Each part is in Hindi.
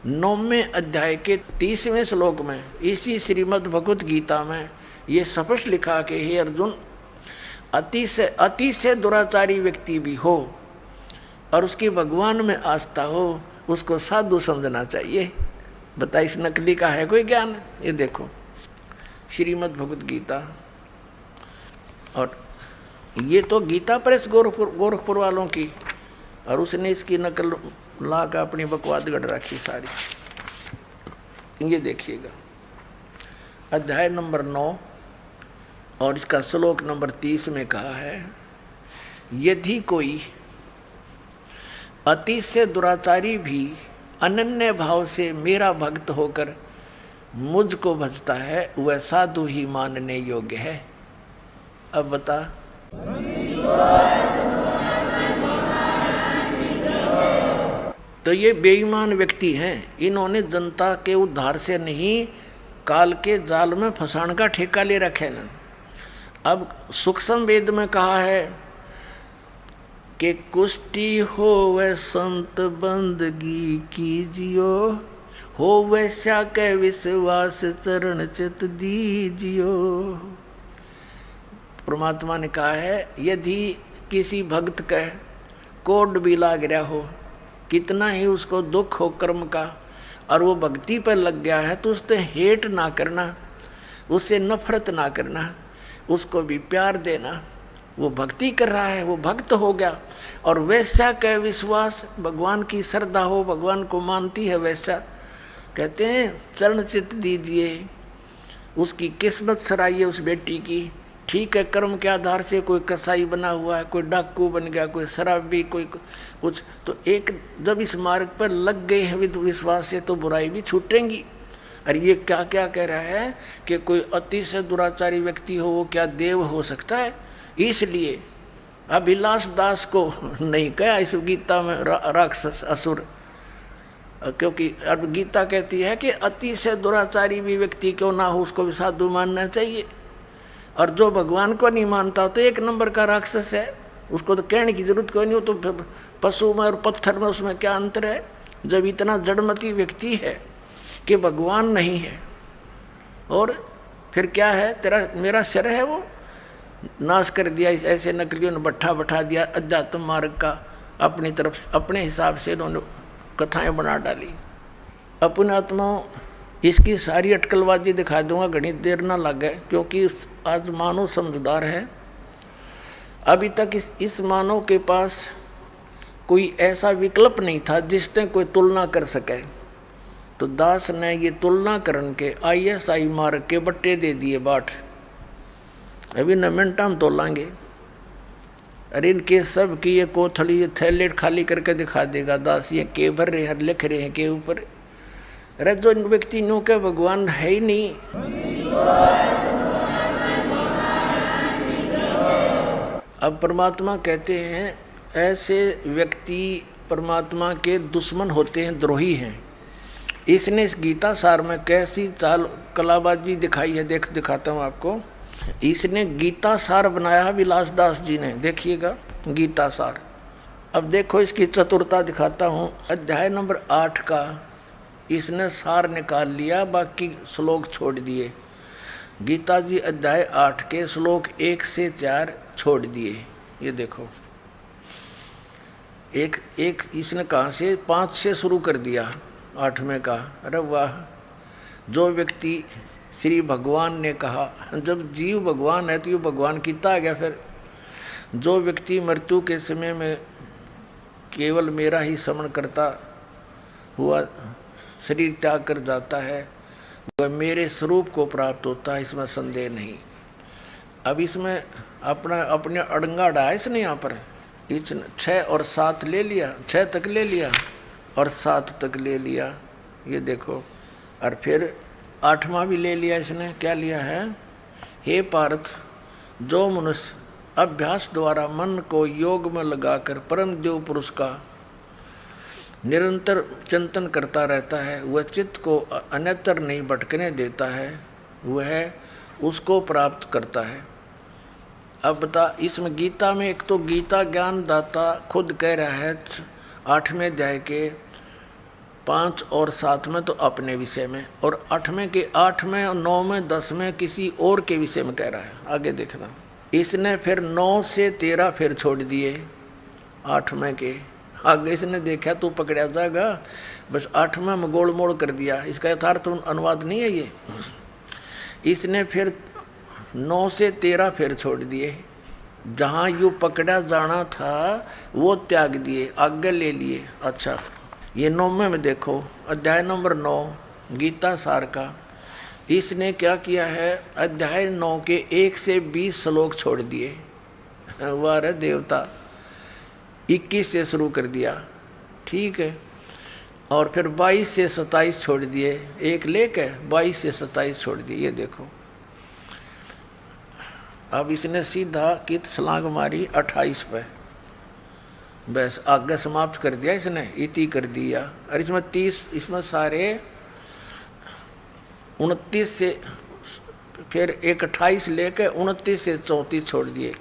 9वें अध्याय के 30वें श्लोक में इसी श्रीमद् भगवत गीता में ये स्पष्ट लिखा कि हे अर्जुन, अति से दुराचारी व्यक्ति भी हो और उसकी भगवान में आस्था हो, उसको साधु समझना चाहिए। बता, इस नकली का है कोई ज्ञान? ये देखो श्रीमद् भगवत गीता, और ये तो गीता प्रेस गोरखपुर वालों की, और उसने इसकी नकल ला कर अपनी बकवाद गढ़ रखी सारी। ये देखिएगा अध्याय नंबर 9 और इसका श्लोक नंबर 30 में कहा है, यदि कोई अति से दुराचारी भी अनन्य भाव से मेरा भक्त होकर मुझको भजता है, वह साधु ही मानने योग्य है। अब बता, तो ये बेईमान व्यक्ति हैं, इन्होंने जनता के उद्धार से नहीं काल के जाल में फंसाने का ठेका ले रखे न। अब सूक्ष्म वेद में कहा है कि कुष्टि हो वह संत बंदगी कीजियो, हो वैसा के विश्वास चरण चित दीजियो। परमात्मा ने कहा है यदि किसी भक्त का कोड भी लाग रहा हो, कितना ही उसको दुख हो कर्म का, और वो भक्ति पर लग गया है, तो उससे हेट ना करना, उससे नफरत ना करना, उसको भी प्यार देना। वो भक्ति कर रहा है, वो भक्त हो गया, और वैसा का विश्वास, भगवान की श्रद्धा हो, भगवान को मानती है, वैसा कहते हैं चरण चित दीजिए, उसकी किस्मत सराइए उस बेटी की। ठीक है, कर्म के आधार से कोई कसाई बना हुआ है, कोई डाकू बन गया, कोई शराबी, कोई कुछ, तो एक जब इस मार्ग पर लग गए हैं विश्वास से, तो बुराई भी छूटेंगी। और ये क्या क्या कह रहा है कि कोई अति से दुराचारी व्यक्ति हो, वो क्या देव हो सकता है? इसलिए अभिलाष दास को नहीं कहा इस गीता में राक्षस असुर, क्योंकि अब गीता कहती है कि अति से दुराचारी भी व्यक्ति क्यों ना हो, उसको भी साधु मानना चाहिए। और जो भगवान को नहीं मानता तो एक नंबर का राक्षस है, उसको तो कहने की जरूरत कोई नहीं हो। तो पशु में और पत्थर में उसमें क्या अंतर है? जब इतना जड़मती व्यक्ति है कि भगवान नहीं है, और फिर क्या है, तेरा मेरा सिर है वो नाश कर दिया। ऐसे नकलियों ने बैठा दिया अध्यात्म मार्ग का, अपनी तरफ अपने हिसाब से उन्होंने कथाएं बना डाली। अपने आत्माओं, इसकी सारी अटकलबाजी दिखा दूंगा, घनी देर ना लगे, क्योंकि आज मानव समझदार है। अभी तक इस मानव के पास कोई ऐसा विकल्प नहीं था जिसने कोई तुलना कर सके। तो दास ने ये तुलना करन के ISI मार्ग के बट्टे दे दिए बाट। अभी न मिनट हम तोलांगे। अरे इनके सब की ये कोथड़ी, ये थैले खाली करके दिखा देगा दास, ये के भर रहे हैं, लिख रहे हैं के ऊपर। अरे जो व्यक्ति नो के भगवान है ही नहीं, अब परमात्मा कहते हैं ऐसे व्यक्ति परमात्मा के दुश्मन होते हैं, द्रोही हैं। इसने इस गीता सार में कैसी चाल कलाबाजी दिखाई है, दिखाता हूँ आपको। इसने गीता सार बनाया विलास दास जी ने, देखिएगा गीता सार। अब देखो इसकी चतुरता दिखाता हूँ। अध्याय नंबर 8 का इसने सार निकाल लिया, बाकी श्लोक छोड़ दिए। गीता जी अध्याय 8 के श्लोक 1 से 4 छोड़ दिए। ये देखो एक इसने कहाँ से 5 से शुरू कर दिया 8वें का। अरे वाह, जो व्यक्ति श्री भगवान ने कहा, जब जीव भगवान है तो ये भगवान कितना आ गया। फिर जो व्यक्ति मृत्यु के समय में केवल मेरा ही स्मरण करता हुआ शरीर त्याग कर जाता है, वह मेरे स्वरूप को प्राप्त होता है, इसमें संदेह नहीं। अब इसमें अपने अड़ंगा डाया इसने यहाँ पर। 6 और 7 ले लिया, 6 तक ले लिया और 7 तक ले लिया, ये देखो। और फिर 8वां भी ले लिया इसने। क्या लिया है? हे पार्थ, जो मनुष्य अभ्यास द्वारा मन को योग में लगाकर परम देव पुरुष का निरंतर चिंतन करता रहता है, वह चित्त को अन्यत्र नहीं भटकने देता है, वह उसको प्राप्त करता है। अब बता, इसमें गीता में एक तो गीता ज्ञान दाता खुद कह रहा है 8वें अध्याय के 5 और 7 में तो अपने विषय में, और 8वें के 8 में और 9 में 10 में किसी और के विषय में कह रहा है। आगे देखना, इसने फिर 9 से 13 फिर छोड़ दिए 8वें के। आगे इसने देखा तू पकड़ा जाएगा, बस 8वें में गोल मोड़ कर दिया। इसका यथार्थ अनुवाद नहीं है ये। इसने फिर 9 से 13 फिर छोड़ दिए, जहाँ यूँ पकड़ा जाना था वो त्याग दिए, आगे ले लिए। अच्छा, ये 9वें में देखो, अध्याय नंबर 9 गीता सार का। इसने क्या किया है, अध्याय 9 के 1 से 20 श्लोक छोड़ दिए। वाह रे देवता, 21 से शुरू कर दिया, ठीक है। और फिर 22 से 27 छोड़ दिए, एक लेके 22 से 27 छोड़ दिए। ये देखो, अब इसने सीधा कित छलांग मारी 28 पे, बस आगे समाप्त कर दिया इसने, इति कर दिया। और इसमें 30, इसमें सारे 29 से फिर एक 28 लेके 29 से 34 छोड़ दिए।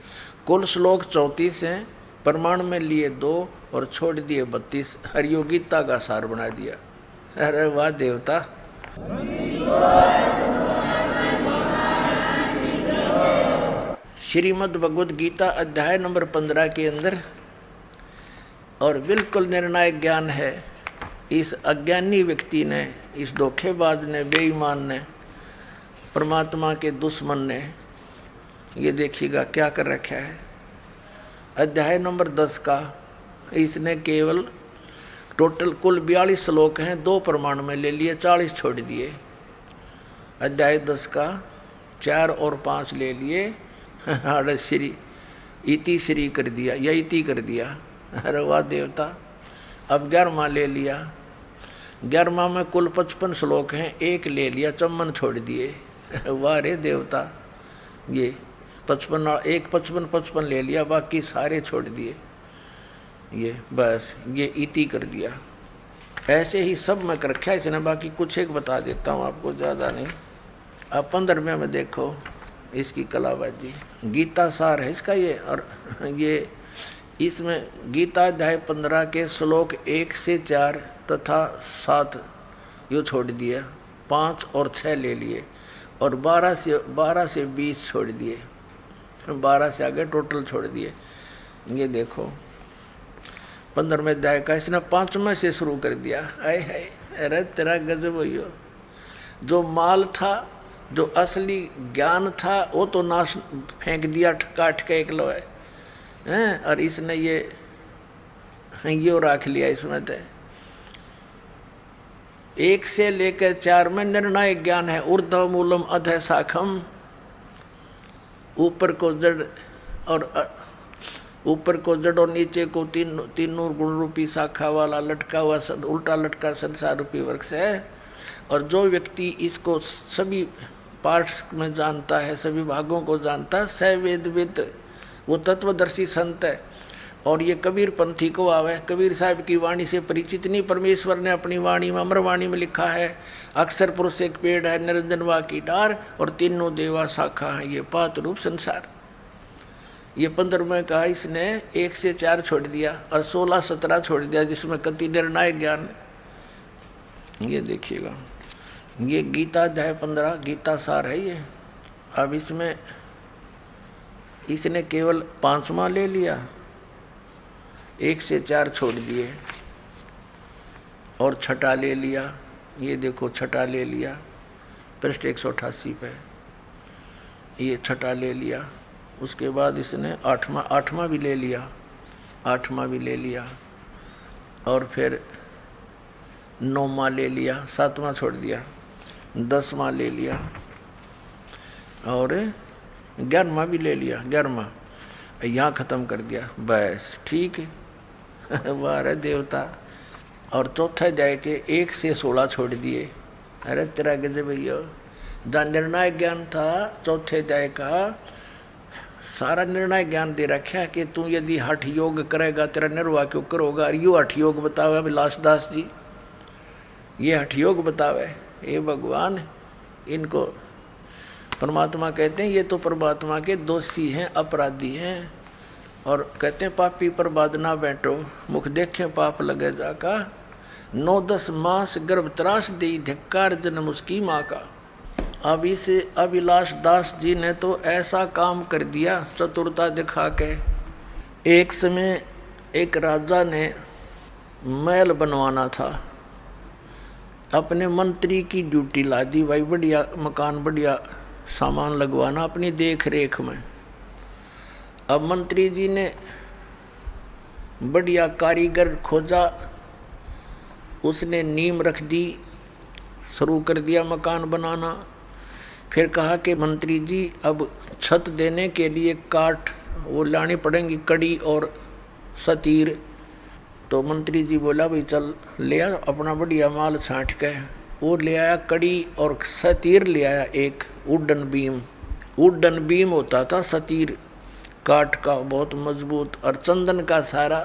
कुल श्लोक 34 हैं, प्रमाण में लिए 2 और छोड़ दिए 32। हरियो गीता का सार बना दिया। अरे वाह देवता। श्रीमद् भगवद गीता अध्याय नंबर 15 के अंदर, और बिल्कुल निर्णायक ज्ञान है। इस अज्ञानी व्यक्ति ने, इस धोखेबाज ने, बेईमान ने, परमात्मा के दुश्मन ने, ये देखिएगा क्या कर रखा है। अध्याय नंबर 10 का इसने केवल टोटल कुल 42 श्लोक हैं, 2 प्रमाण में ले लिए, 40 छोड़ दिए। अध्याय 10 का 4 और 5 ले लिए, श्री इति श्री कर दिया या इति कर दिया। अरे वाह देवता। अब 11वां ले लिया, 11वां में कुल 55 श्लोक हैं, 1 ले लिया, चम्मन छोड़ दिए। वाह रे देवता। ये 55 ले लिया, बाकी सारे छोड़ दिए। ये बस ये इति कर दिया। ऐसे ही सब में कर रखा है इसने, बाकी कुछ एक बता देता हूँ आपको, ज़्यादा नहीं। अब 15वें में देखो इसकी कलाबाजी। गीता सार है इसका ये, और ये इसमें गीता अध्याय 15 के श्लोक 1 से 4 तथा 7 यो छोड़ दिया, 5 और 6 ले लिए, और 12 से 20 छोड़ दिए, 12 से आगे टोटल छोड़ दिए। ये देखो 15वें अध्याय का इसने 5वें से शुरू कर दिया। आए हाय, अरे तेरा गजब हो। जो माल था, जो असली ज्ञान था, वो तो नाश फेंक दिया, काट के एक लो है। और इसने ये रख लिया इसमें। तो 1 से लेकर 4 में निर्णायक ज्ञान है। ऊर्ध्व मूलम अधः शाखम, ऊपर को जड़ और नीचे को तीनों गुण रूपी शाखा वाला लटका हुआ उल्टा लटका संसार रूपी वृक्ष है। और जो व्यक्ति इसको सभी पार्ट्स में जानता है, सभी भागों को जानता है, स वेदविद, वो तत्वदर्शी संत है। और ये कबीर पंथी को आवे, कबीर साहब की वाणी से परिचित नहीं। परमेश्वर ने अपनी वाणी में, अमरवाणी में लिखा है, अक्षर पुरुष एक पेड़ है, निरंजन वा की डार, और तीनों देवा शाखा है, ये पात रूप संसार। ये 15वें कहा इसने 1 से 4 छोड़ दिया, और 16-17 छोड़ दिया, जिसमें कति निर्णायक ज्ञान। ये देखिएगा, ये गीता अध्याय 15 गीता सार है ये। अब इसमें इसने केवल 5वां ले लिया, 1 से 4 छोड़ दिए, और छठा ले लिया। ये देखो छठा ले लिया, पृष्ठ 188 पे ये छठा ले लिया। उसके बाद इसने 8वां भी ले लिया, 8वां भी ले लिया, और फिर 9वां ले लिया, 7वां छोड़ दिया, 10वां ले लिया, और 11वां भी ले लिया, 11वां यहाँ ख़त्म कर दिया। बस ठीक है। वाह रे देवता। और चौथा अध्याय के 1 से 16 छोड़ दिए। अरे तेरा गजब भैया। जहाँ निर्णायक ज्ञान था चौथे अध्याय का, सारा निर्णय ज्ञान दे रखा है कि तू यदि हठ योग करेगा तेरा निर्वाह क्यों करोगा। और यो हठ योग बतावे अभिलाष दास जी, ये हठ योग बतावे। हे भगवान, इनको परमात्मा कहते हैं, ये तो परमात्मा के दोषी हैं, अपराधी हैं। और कहते हैं पापी पर बाद ना बैठो, मुख देखे पाप लगे जाका। 9-10 मास गर्भ त्रास दे धिक्कार जन्म उसकी माँ का। अब इस अभिलाष दास जी ने तो ऐसा काम कर दिया चतुरता दिखा के। एक समय एक राजा ने महल बनवाना था, अपने मंत्री की ड्यूटी ला दी, भाई बढ़िया मकान बढ़िया सामान लगवाना अपनी देख रेख में। अब मंत्री जी ने बढ़िया कारीगर खोजा, उसने नींव रख दी, शुरू कर दिया मकान बनाना। फिर कहा कि मंत्री जी अब छत देने के लिए काठ वो लानी पड़ेंगी, कड़ी और सतीर। तो मंत्री जी बोला भाई चल ले आ अपना बढ़िया माल छांट के। वो ले आया कड़ी और सतीर ले आया, एक वुडन बीम। वुडन बीम होता था सतीर, काठ का बहुत मजबूत, और चंदन का सारा,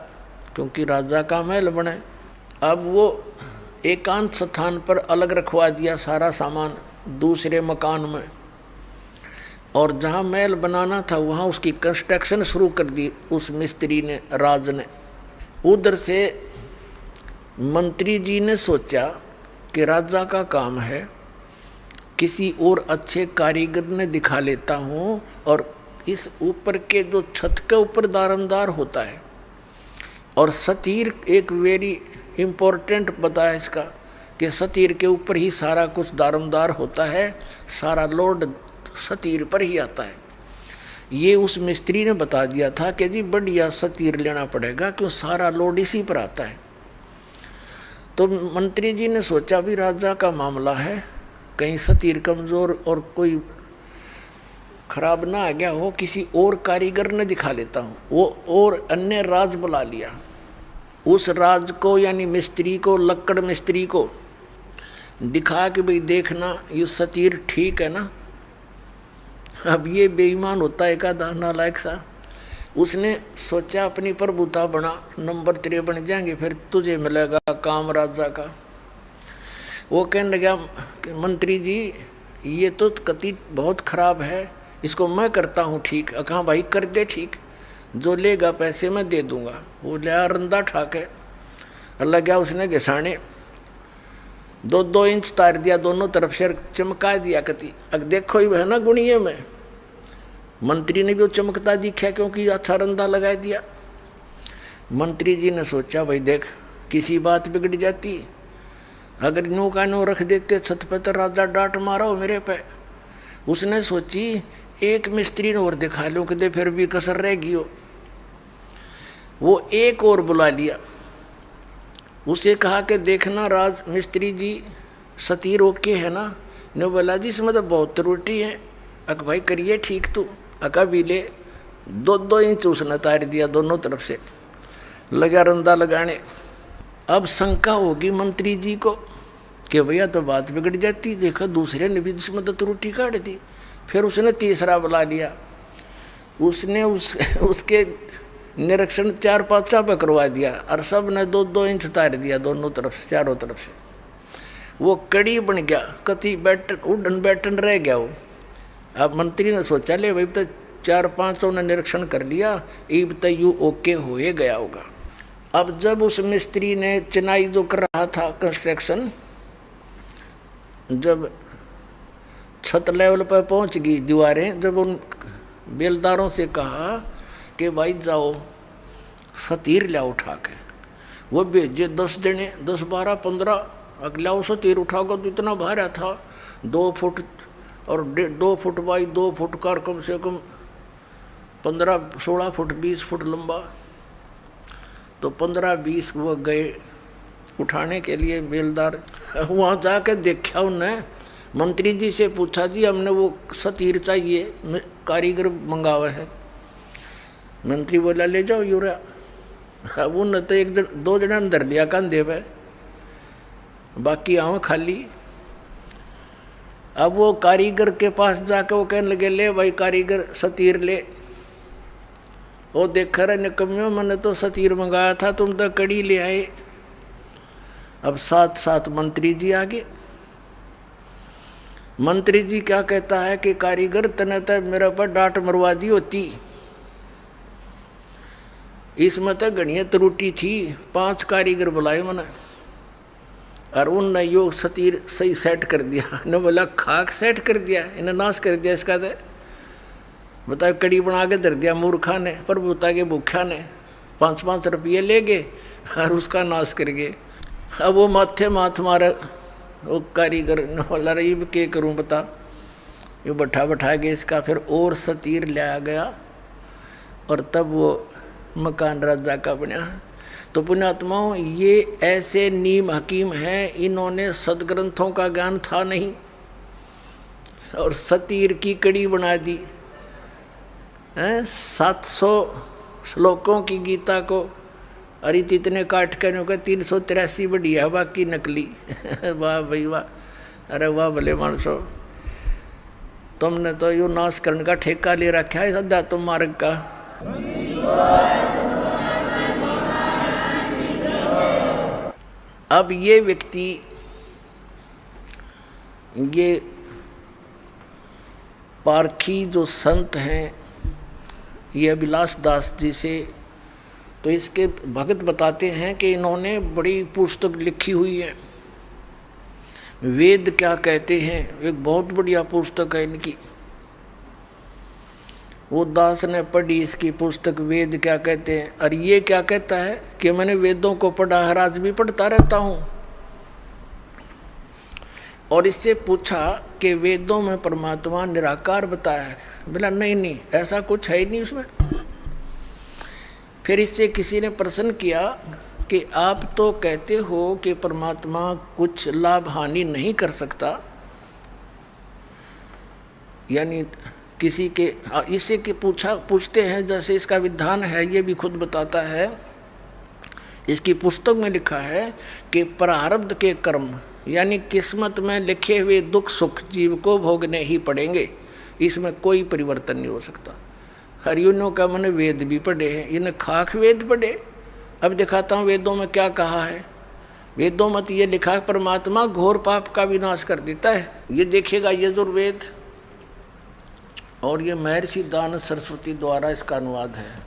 क्योंकि राजा का महल बने। अब वो एकांत स्थान पर अलग रखवा दिया सारा सामान दूसरे मकान में, और जहाँ महल बनाना था वहाँ उसकी कंस्ट्रक्शन शुरू कर दी उस मिस्त्री ने, राज ने। उधर से मंत्री जी ने सोचा कि राजा का काम है, किसी और अच्छे कारीगर ने दिखा लेता हूँ, और इस ऊपर के जो छत के ऊपर दारमदार होता है, और सतीर एक वेरी इम्पोर्टेंट बताया इसका कि सतीर के ऊपर ही सारा कुछ दारमदार होता है, सारा लोड सतीर पर ही आता है। ये उस मिस्त्री ने बता दिया था कि जी बढ़िया सतीर लेना पड़ेगा, क्यों सारा लोड इसी पर आता है। तो मंत्री जी ने सोचा भी राजा का मामला है, कहीं सतीर कमज़ोर और कोई खराब ना आ गया हो, किसी और कारीगर ने दिखा लेता हूँ। वो और अन्य राज बुला लिया, उस राज को यानी मिस्त्री को, लक्कड़ मिस्त्री को दिखा कि भाई देखना ये सतीर ठीक है ना। अब ये बेईमान होता है का नालायक सा, उसने सोचा अपनी प्रभुता बना, नंबर तेरे बन जाएंगे फिर तुझे मिलेगा काम राजा का। वो कहने लगा कि मंत्री जी ये तो कति बहुत खराब है, इसको मैं करता हूँ ठीक। कहा भाई कर दे ठीक, जो लेगा पैसे मैं दे दूंगा। वो लिया रंदा ठाके लगा उसने घिसाने, 2-2 इंच तार दिया दोनों तरफ से, चमका दिया कति। अब देखो ही है ना गुणिये में, मंत्री ने भी वो चमकता दिखा क्योंकि अच्छा रंदा लगा दिया। मंत्री जी ने सोचा भाई देख किसी बात बिगड़ जाती, अगर नो का नो रख देते छत पे तो राजा डांट मारा हो मेरे पे। उसने सोची एक मिस्त्री ने और दिखा लो कि फिर भी कसर रहेगी हो। वो एक और बुला लिया, उसे कहा कि देखना राज मिस्त्री जी सतीर ओके है ना। ने बोला जी इसमें तो बहुत त्रुटि है। अक भाई करिए ठीक तू। अका भी ले 2-2 इंच उसने तार दिया दोनों तरफ से, लगा रंदा लगाने। अब शंका होगी मंत्री जी को कि भैया तो बात बिगड़ जाती, देखा दूसरे ने भी इसमें तो त्रुटि काट दी। फिर उसने तीसरा बुला लिया, उसने उसके निरीक्षण 4-5 पे करवा दिया, और सब ने 2-2 इंच तार दिया दोनों तरफ से, चारों तरफ से। वो कड़ी बन गया, कति बैटन उड़न बैटन रह गया वो। अब मंत्री ने सोचा ले भाई तो 4-5 ने निरीक्षण कर लिया, अब तो यू ओके हो गया होगा। अब जब उस मिस्त्री ने चिनाई जो कर रहा था कंस्ट्रक्शन, जब छत लेवल पर पहुंच गई दीवारें, जब उन बेलदारों से कहा कि भाई जाओ सतीर लाओ उठा के, वो भेजे 10 जने, 10, 12, 15 अगला सतीर उठा कर तो इतना भारा था, 2 फुट और 2 फुट बाई 2 फुट का, कम से कम 15-16 फुट 20 फुट लंबा। तो 15-20 वो गए उठाने के लिए बेलदार। वहाँ जाकर देखा उन्हें, मंत्री जी से पूछा जी हमने वो सतीर चाहिए, कारीगर मंगावा है। मंत्री बोला ले जाओ यूरा। अब उन तो 1-2 जना अंदर लिया कंधे पे, बाकी आँव खाली। अब वो कारीगर के पास जाकर वो कहने लगे ले भाई कारीगर सतीर ले। वो देख रहे निकम्यो मैंने तो सतीर मंगाया था, तुम तो कड़ी ले आए। अब साथ मंत्री जी आ गए। मंत्री जी क्या कहता है कि कारीगर तने तो मेरे पर डांट मरवा दी होती, इसमें तो गणिया त्रुटि थी। 5 कारीगर बुलाए मैंने, और उनने यो सतीर सही सेट कर दिया। ने बोला खाक सेट कर दिया, इन्हें नाश कर दिया इसका। तो बताए कड़ी बना के धर दिया मूर्खा ने, पर बता के भूखा ने 5-5 रुपये ले गए और उसका नाश कर गए। अब वो माथे माथ मारे वो कारीगर वाला रही के करूं बता, ये बैठा के इसका फिर और सतीर लाया गया और तब वो मकान राजा का बना। तो पुण्यात्माओं, ये ऐसे नीम हकीम हैं, इन्होंने सदग्रंथों का ज्ञान था नहीं और सतीर की कड़ी बना दी हैं। 700 श्लोकों की गीता को अरे इतने काट कर 383 बढ़िया है, बाकी नकली। वाह भाई वाह, अरे वाह भले मानसो, तुमने तो यू नाश करने का ठेका ले रखा है सदा तुम मार्ग का। अब ये व्यक्ति, ये पारखी जो संत हैं, ये अभिलाष दास जी से, तो इसके भगत बताते हैं कि इन्होंने बड़ी पुस्तक लिखी हुई है, वेद क्या कहते हैं, एक बहुत बढ़िया पुस्तक है इनकी। वो दास ने पढ़ी इसकी पुस्तक वेद क्या कहते हैं, और ये क्या कहता है कि मैंने वेदों को पढ़ा है, आज भी पढ़ता रहता हूँ। और इससे पूछा कि वेदों में परमात्मा निराकार बताया है, बोला नहीं ऐसा कुछ है ही नहीं उसमें। फिर इससे किसी ने प्रश्न किया कि आप तो कहते हो कि परमात्मा कुछ लाभ हानि नहीं कर सकता, यानी किसी के, इससे कि पूछते हैं जैसे इसका विधान है, ये भी खुद बताता है। इसकी पुस्तक में लिखा है कि प्रारब्ध के कर्म यानी किस्मत में लिखे हुए दुख सुख जीव को भोगने ही पड़ेंगे, इसमें कोई परिवर्तन नहीं हो सकता। हरियों का मैंने वेद भी पढ़े हैं, इन्हें खाक वेद पढ़े। अब दिखाता हूँ वेदों में क्या कहा है। वेदों में तो ये लिखा है परमात्मा घोर पाप का विनाश कर देता है, ये देखिएगा यजुर्वेद, और ये महर्षि दान सरस्वती द्वारा इसका अनुवाद है।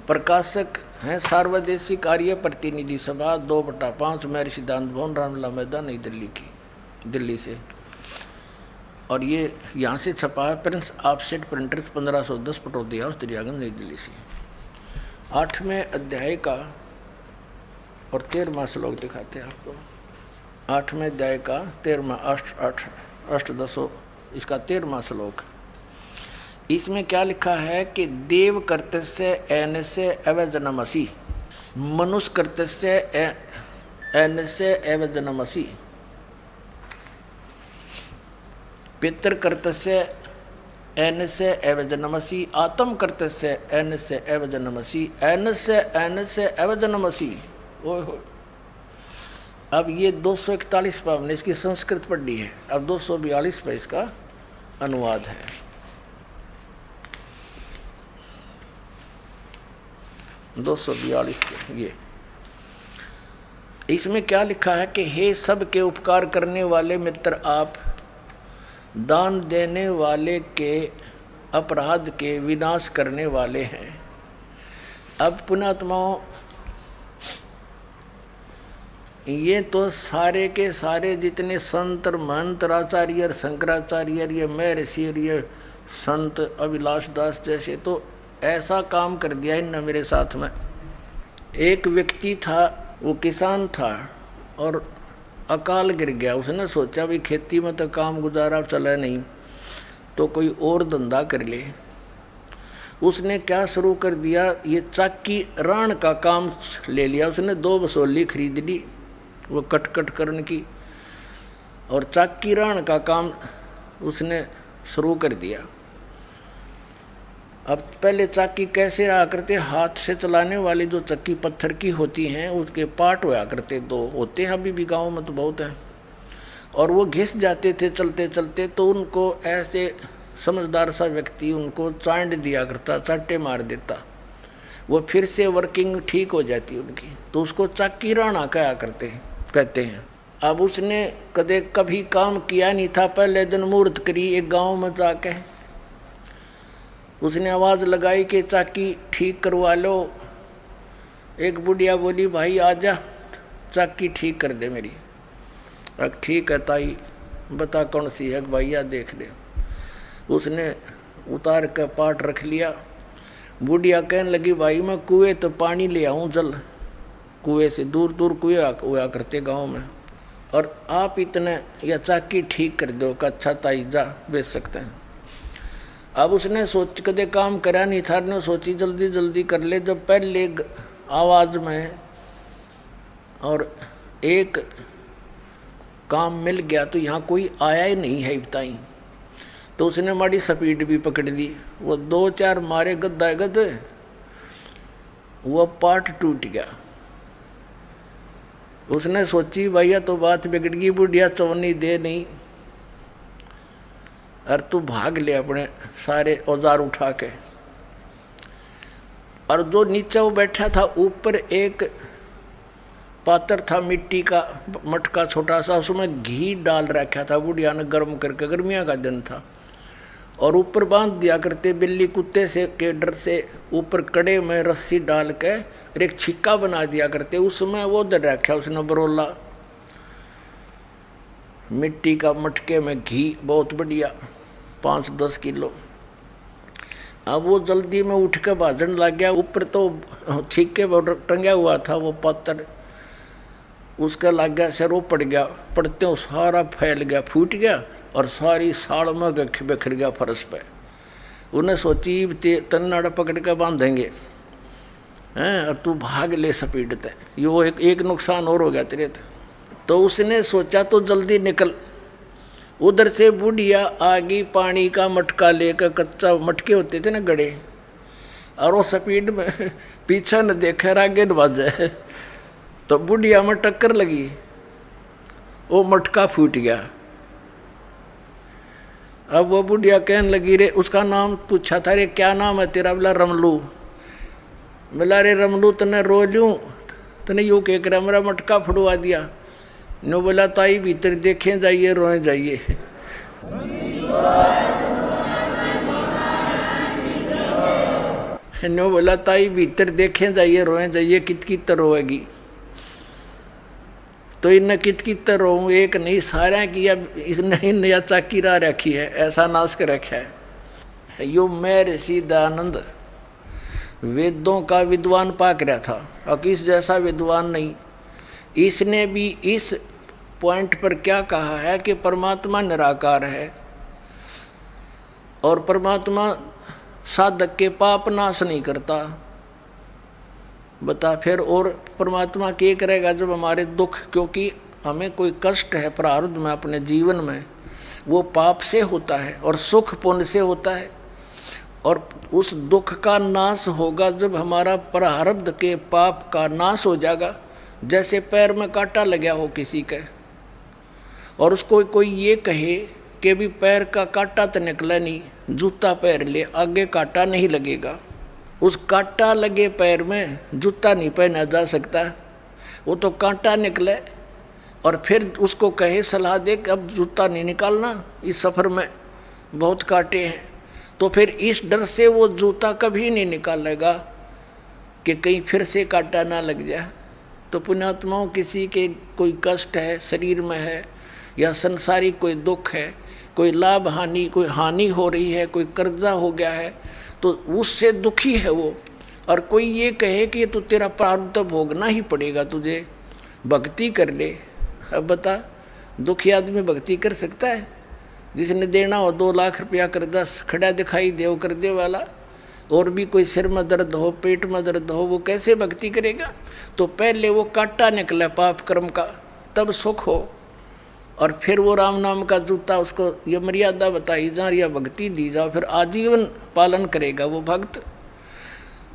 प्रकाशक हैं सार्वदेशिक आर्य प्रतिनिधि सभा 2/5 महर्षि दान भवन रामला मैदान नई दिल्ली की, दिल्ली से। और ये यहाँ से छपा है Prince offset printers 1510 Pataudi house Daryaganj नई दिल्ली से। 8वें अध्याय का और 13वां श्लोक दिखाते हैं आपको। 8वें अध्याय का 13वां अष्टदशो इसका 13वां श्लोक। इसमें क्या लिखा है कि देव कर्तस्य एनस्य अवजनमसि, मनुष्य कर्तस्य एनस्य अवजनमसि, पितृ कर्तस्य एनस्य अवजनमसि, आत्म कर्तस्य एनस्य अवजनमसि, एनस्य अवजनमसि। ओहो, अब ये 241 पर हमने इसकी संस्कृत पढ़ी है, अब 242 पर इसका अनुवाद है। ये इसमें क्या लिखा है कि हे सबके उपकार करने वाले मित्र, आप दान देने वाले के अपराध के विनाश करने वाले हैं। अब पुण्यात्माओं, ये तो सारे के सारे जितने संत महंत आचार्य शंकराचार्य ये महर्षि ये संत अभिलाष दास जैसे, तो ऐसा काम कर दिया इनने मेरे साथ में। एक व्यक्ति था, वो किसान था और अकाल गिर गया। उसने सोचा भी खेती में तो काम गुजारा चला नहीं, तो कोई और धंधा कर ले। उसने क्या शुरू कर दिया, ये चाकी राण का काम ले लिया। उसने 2 बसोली खरीद ली वो कट करने की, और चाकी राण का काम उसने शुरू कर दिया। अब पहले चाकी कैसे रहा करते, हाथ से चलाने वाली जो चक्की पत्थर की होती हैं उसके पार्ट होया करते, 2 होते हैं, अभी भी गाँव में तो बहुत हैं, और वो घिस जाते थे चलते चलते। तो उनको ऐसे समझदार सा व्यक्ति उनको चांड दिया करता, चाटे मार देता, वो फिर से वर्किंग ठीक हो जाती उनकी, तो उसको चाकी राणा कहते हैं। अब उसने कभी काम किया नहीं था। पहले दिन मुहूर्त करी एक गाँव में जाके, उसने आवाज़ लगाई कि चाकी ठीक करवा लो। एक बुढ़िया बोली भाई आ जा, चाकी ठीक कर दे मेरी। अब ठीक है ताई, बता कौन सी है भैया, देख ले। उसने उतार कर पाट रख लिया। बुढ़िया कहने लगी भाई मैं कुएं तो पानी ले आऊँ जल, कुएं से दूर दूर कुएं हुआ करते गाँव में, और आप इतने या चाकी ठीक कर दो का अच्छा ताई जा बेच सकते हैं। अब उसने सोच कदे काम करा नहीं था, ने सोची जल्दी जल्दी कर ले। जब पहले आवाज़ में और एक काम मिल गया तो यहाँ कोई आया ही नहीं है बताई, तो उसने माड़ी स्पीड भी पकड़ ली। वो 2-4 मारे गद्दा गद्दे, वो पार्ट टूट गया। उसने सोची भैया तो बात बिगड़ गई, बुढ़िया चौनी दे नहीं, और तू भाग ले अपने सारे औजार उठा के। और जो नीचे वो बैठा था, ऊपर एक पात्र था मिट्टी का मटका छोटा सा, उसमें घी डाल रखा था बुढ़िया ने गर्म करके, गर्मियाँ का दिन था, और ऊपर बांध दिया करते बिल्ली कुत्ते से के डर से। ऊपर कड़े में रस्सी डाल के और एक छिक्का बना दिया करते, उसमें वो दर रखा उसने बरोला मिट्टी का मटके में घी बहुत बढ़िया 5-10 किलो। अब वो जल्दी में उठ के भाजन लग गया। ऊपर तो छिक्के टंगा हुआ था वो पत्थर, उसका लग गया सिर, वो पड़ गया। पड़ते हो सारा फैल गया, फूट गया और सारी साड़ में बिखर गया फर्श पे। उन्हें सोची तन्नाड़ा पकड़ के बांधेंगे हैं, और तू भाग ले स्पीड ते, यो एक नुकसान और हो गया तेरे। तो उसने सोचा तो जल्दी निकल। उधर से बुढ़िया आगी पानी का मटका लेकर, कच्चा मटके होते थे ना गड़े, और वो स्पीड में पीछे न देखे आगे न बाजे, तो बुढ़िया में टक्कर लगी, वो मटका फूट गया। अब वो बुढ़िया कहने लगी रे, उसका नाम पूछा था, रे क्या नाम है तेरा? बोला रमलू। बोला रे रमलू तने रो लूँ, तने यूँ कह कर मेरा मटका फुड़वा दिया। नो बोला ताई भीतर देखें जाइए, रोए जाइए। नो बोला ताई भीतर देखें जाइए, रोए जाइए, कित रोएगी। तो इन कित रो, एक नहीं सारा किया, इसने नया चाकी रा रखी है, ऐसा नाश कर रखा है। यो महर्षि दयानंद वेदों का विद्वान पाक रहा था, और किस जैसा विद्वान नहीं। इसने भी इस पॉइंट पर क्या कहा है कि परमात्मा निराकार है, और परमात्मा साधक के पाप नाश नहीं करता। बता फिर और परमात्मा क्या करेगा जब हमारे दुख, क्योंकि हमें कोई कष्ट है प्रारब्ध में अपने जीवन में, वो पाप से होता है और सुख पुण्य से होता है। और उस दुख का नाश होगा जब हमारा प्रारब्ध के पाप का नाश हो जाएगा। जैसे पैर में कांटा लगा हो किसी के, और उसको कोई ये कहे कि भी पैर का कांटा तो निकला नहीं, जूता पैर ले, आगे कांटा नहीं लगेगा। उस कांटा लगे पैर में जूता नहीं पहना जा सकता, वो तो कांटा निकले। और फिर उसको कहे सलाह दे कि अब जूता नहीं निकालना, इस सफ़र में बहुत कांटे हैं, तो फिर इस डर से वो जूता कभी नहीं निकालेगा कि कहीं फिर से कांटा ना लग जाए। तो पुण्यात्माओं, किसी के कोई कष्ट है शरीर में है, या संसारिक कोई दुख है, कोई लाभ हानि, कोई हानि हो रही है, कोई कर्जा हो गया है, तो उससे दुखी है वो। और कोई ये कहे कि तो तेरा प्रारब्ध भोगना ही पड़ेगा, तुझे भक्ति कर ले। अब बता, दुखी आदमी भक्ति कर सकता है? जिसने देना हो 2 लाख रुपया कर्जा खड़ा दिखाई दे कर दे वाला, और भी कोई सिर में दर्द हो, पेट में दर्द हो, वो कैसे भक्ति करेगा? तो पहले वो कांटा निकला पाप कर्म का, तब सुख हो, और फिर वो राम नाम का जूता, उसको ये मर्यादा बताई जा, या भक्ति दी जाओ, फिर आजीवन पालन करेगा वो भक्त।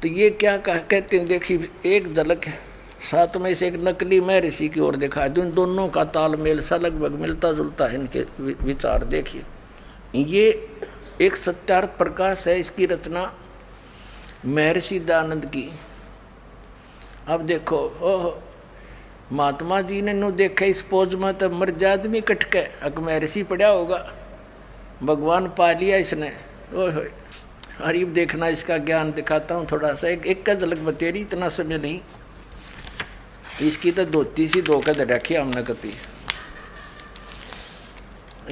तो ये क्या कहते हैं, देखिए एक झलक साथ में से एक नकली महर्षि की ओर दिखा दूँ, दोनों का तालमेल सा लगभग मिलता जुलता है इनके विचार। देखिए ये एक सत्यार्थ प्रकाश है, इसकी रचना महर्षि दयानंद की। अब देखो, ओह महात्मा जी ने नो देखा इस पोज में तो मर जा आदमी कटके, अक महर्षि पड़ा होगा, भगवान पा लिया इसने। ओह हरीब देखना, इसका ज्ञान दिखाता हूँ थोड़ा सा, एक का झलक बतेरी, इतना समय नहीं। इसकी तो धोती सी धोकर दे रखी हमने कती।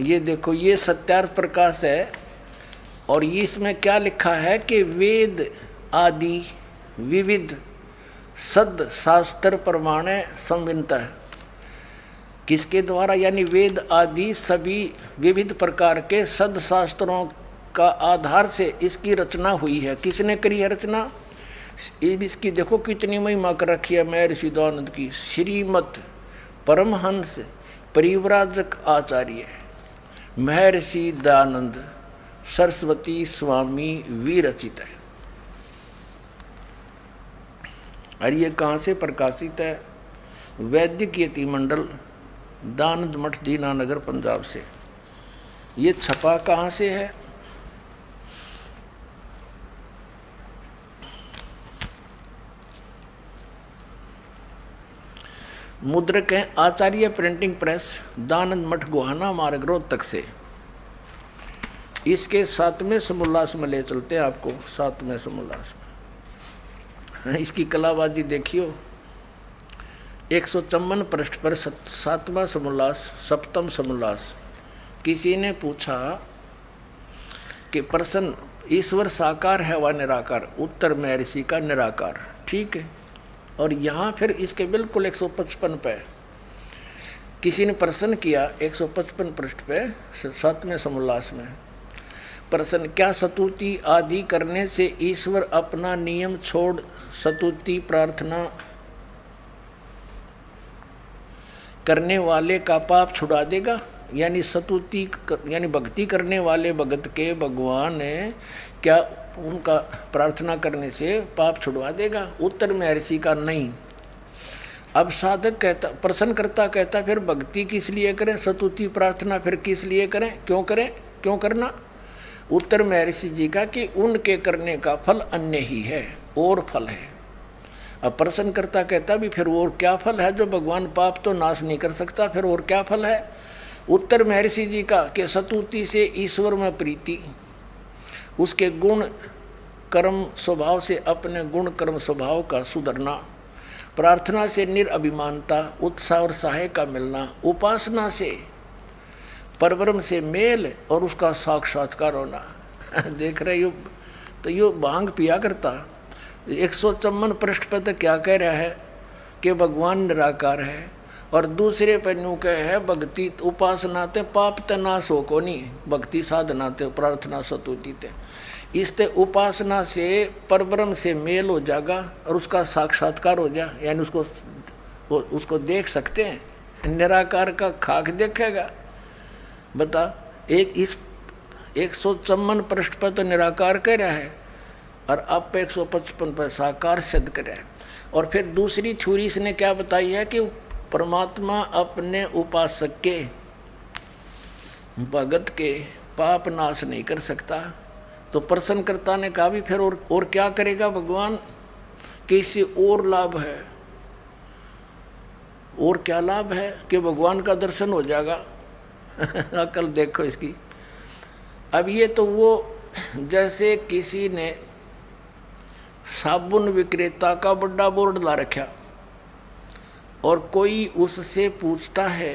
ये देखो, ये सत्यार्थ प्रकाश है और ये इसमें क्या लिखा है कि वेद आदि विविध सद शास्त्र प्रमाणे संविनत है। किसके द्वारा? यानी वेद आदि सभी विविध प्रकार के सद शास्त्रों का आधार से इसकी रचना हुई है। किसने करी है रचना? इसकी देखो कितनी महिमा कर रखी है महर्षि दयानंद की। श्रीमद् परमहंस परिव्राजक आचार्य महर्षि दयानंद सरस्वती स्वामी विरचित है। और ये कहाँ से प्रकाशित है? वैदिक यति मंडल, दानंद मठ, दीनानगर, पंजाब से। ये छपा कहाँ से है? मुद्रक हैं आचार्य प्रिंटिंग प्रेस, दानंद मठ, गोहाना मार्ग, रोहतक से। इसके 7वें समोल्लास में ले चलते हैं आपको। 7वें समोल्लास में इसकी कलाबाजी देखियो। 154 पृष्ठ पर 7वां समोल्लास, 7म समोल्लास। किसी ने पूछा कि प्रश्न, ईश्वर साकार है व निराकार? उत्तर महर्षि का निराकार। ठीक है। और यहाँ फिर इसके बिल्कुल 155 पे किसी ने प्रश्न किया, 155 पृष्ठ पे 7वें समोल्लास में प्रश्न, क्या स्तुति आदि करने से ईश्वर अपना नियम छोड़ स्तुति प्रार्थना करने वाले का पाप छुड़ा देगा? यानी स्तुति यानी भक्ति करने वाले भगत के भगवान क्या उनका प्रार्थना करने से पाप छुड़वा देगा? उत्तर महर्षि का नहीं। अब साधक कहता, प्रश्नकर्ता कहता, फिर भक्ति किस लिए करें, स्तुति प्रार्थना फिर किस लिए करें, क्यों करें, क्यों करना? उत्तर महर्षि जी का कि उनके करने का फल अन्य ही है, और फल है। अब प्रश्नकर्ता कहता भी फिर और क्या फल है जो भगवान पाप तो नाश नहीं कर सकता, फिर और क्या फल है? उत्तर महर्षि जी का कि स्तुति से ईश्वर में प्रीति, उसके गुण कर्म स्वभाव से अपने गुण कर्म स्वभाव का सुधरना, प्रार्थना से निरअभिमानता, उत्साह और सहाय का मिलना, उपासना से परब्रह्म से मेल और उसका साक्षात्कार होना। देख रहे हो, तो यो भांग पिया करता। 154 पृष्ठ पर तो क्या कह रहा है कि भगवान निराकार है, और दूसरे पर न्यू कह है भक्ति उपासना ते पाप ते नाश हो को नहीं, भक्ति साधना ते प्रार्थना स्तुति ते। इससे उपासना से परब्रह्म से मेल हो जाएगा और उसका साक्षात्कार हो जा, यानी उसको देख सकते हैं। निराकार का खाक देखेगा। बता, एक इस 154 पृष्ठ पर तो निराकार कह रहा है और अब पे 155 पर साकार सिद्ध कर रहा है। और फिर दूसरी थ्योरी इसने क्या बताई है कि परमात्मा अपने उपासक के भगत के पाप नाश नहीं कर सकता। तो प्रश्नकर्ता ने कहा भी फिर और क्या करेगा भगवान, कि इससे और लाभ है। और क्या लाभ है? कि भगवान का दर्शन हो जाएगा। अकल देखो इसकी। अब ये तो वो जैसे किसी ने साबुन विक्रेता का बड़ा बोर्ड ला रखा और कोई उससे पूछता है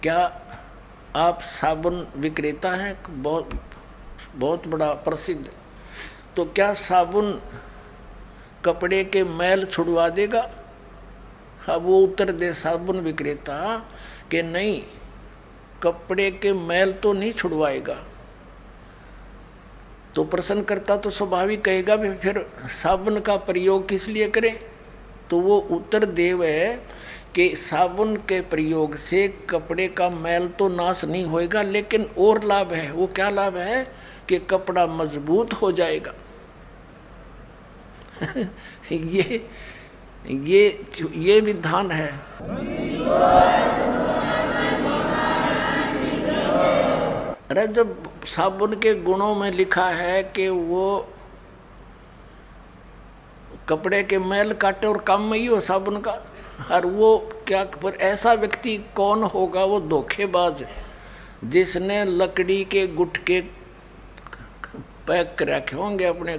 क्या आप साबुन विक्रेता हैं, बहुत बड़ा प्रसिद्ध, तो क्या साबुन कपड़े के मैल छुड़वा देगा? अब वो उत्तर दे साबुन विक्रेता कि नहीं, कपड़े के मैल तो नहीं छुड़वाएगा। तो प्रश्नकर्ता तो स्वाभाविक कहेगा भी फिर साबुन का प्रयोग किस लिए करें? तो वो उत्तर देव है कि साबुन के प्रयोग से कपड़े का मैल तो नाश नहीं होएगा, लेकिन और लाभ है। वो क्या लाभ है? कि कपड़ा मजबूत हो जाएगा। ये विधान है। अरे जब साबुन के गुणों में लिखा है कि वो कपड़े के मैल काटे और काम में ही हो साबुन का, और वो क्या, पर ऐसा व्यक्ति कौन होगा? वो धोखेबाज जिसने लकड़ी के गुटके पैक कर रखे होंगे, अपने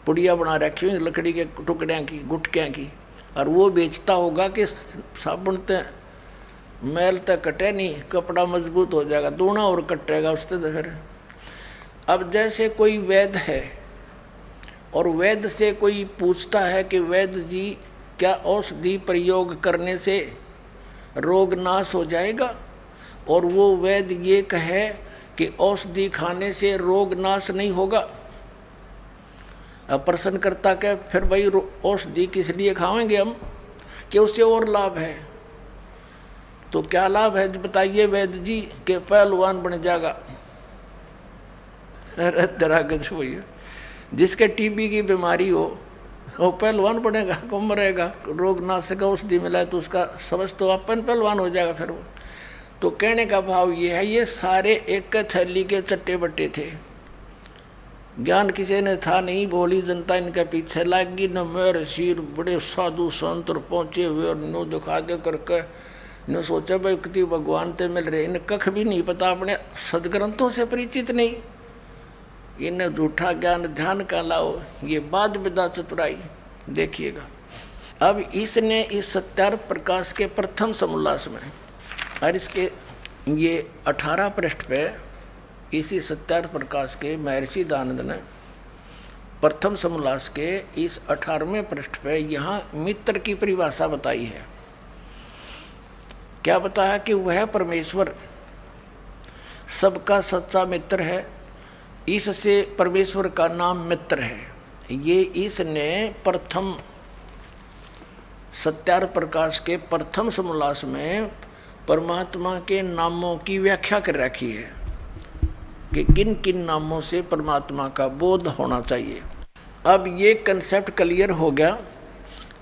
पुड़िया बना रखी होंगी लकड़ी के टुकड़ियाँ की, गुटकियाँ की, और वो बेचता होगा कि साबुन ते मैल तक कटे नहीं, कपड़ा मजबूत हो जाएगा, दूना और कटेगा उससे। तो फिर अब जैसे कोई वैद्य है और वैद्य से कोई पूछता है कि वैद्य जी क्या औषधि प्रयोग करने से रोग नाश हो जाएगा, और वो वैद्य ये कहे कि औषधि खाने से रोग नाश नहीं होगा। अब प्रश्न करता कि फिर भाई औषधि किस लिए खाएंगे हम, कि उससे और लाभ है। तो क्या लाभ है बताइए वैद्य जी, के पहलवान बन जाएगा। अरे तेरा गज भैया, जिसके टीबी की बीमारी हो वो पहलवान बनेगा, कम रहेगा, रोग नाशक औषधि मिला है तो उसका समझ तो अपन पहलवान हो जाएगा फिर वो। तो कहने का भाव ये है, ये सारे एक थैली के चट्टे बट्टे थे, ज्ञान किसी ने था नहीं, भोली जनता इनके पीछे लागी। न मेरे सिर बड़े साधु संत पहुँचे हुए और नो दिखा दे करके न सोचा भाई कितनी भगवान ते मिल रहे, इन्हें कख भी नहीं पता, अपने सदग्रंथों से परिचित नहीं, इन्हें झूठा ज्ञान ध्यान का लाओ, ये बाद विदा चतुराई। देखिएगा अब इसने इस सत्यार्थ प्रकाश के प्रथम समोल्लास में और इसके ये 18 पृष्ठ पे इसी सत्यार्थ प्रकाश के महर्षि दयानंद ने प्रथम समोल्लास के इस 18वें पृष्ठ पे यहाँ मित्र की परिभाषा बताई है। क्या बताया कि वह परमेश्वर सबका सच्चा मित्र है, इससे परमेश्वर का नाम मित्र है। ये इसने प्रथम सत्यार्थ प्रकाश के प्रथम समोल्लास में परमात्मा के नामों की व्याख्या कर रखी है कि किन किन नामों से परमात्मा का बोध होना चाहिए। अब ये कंसेप्ट क्लियर हो गया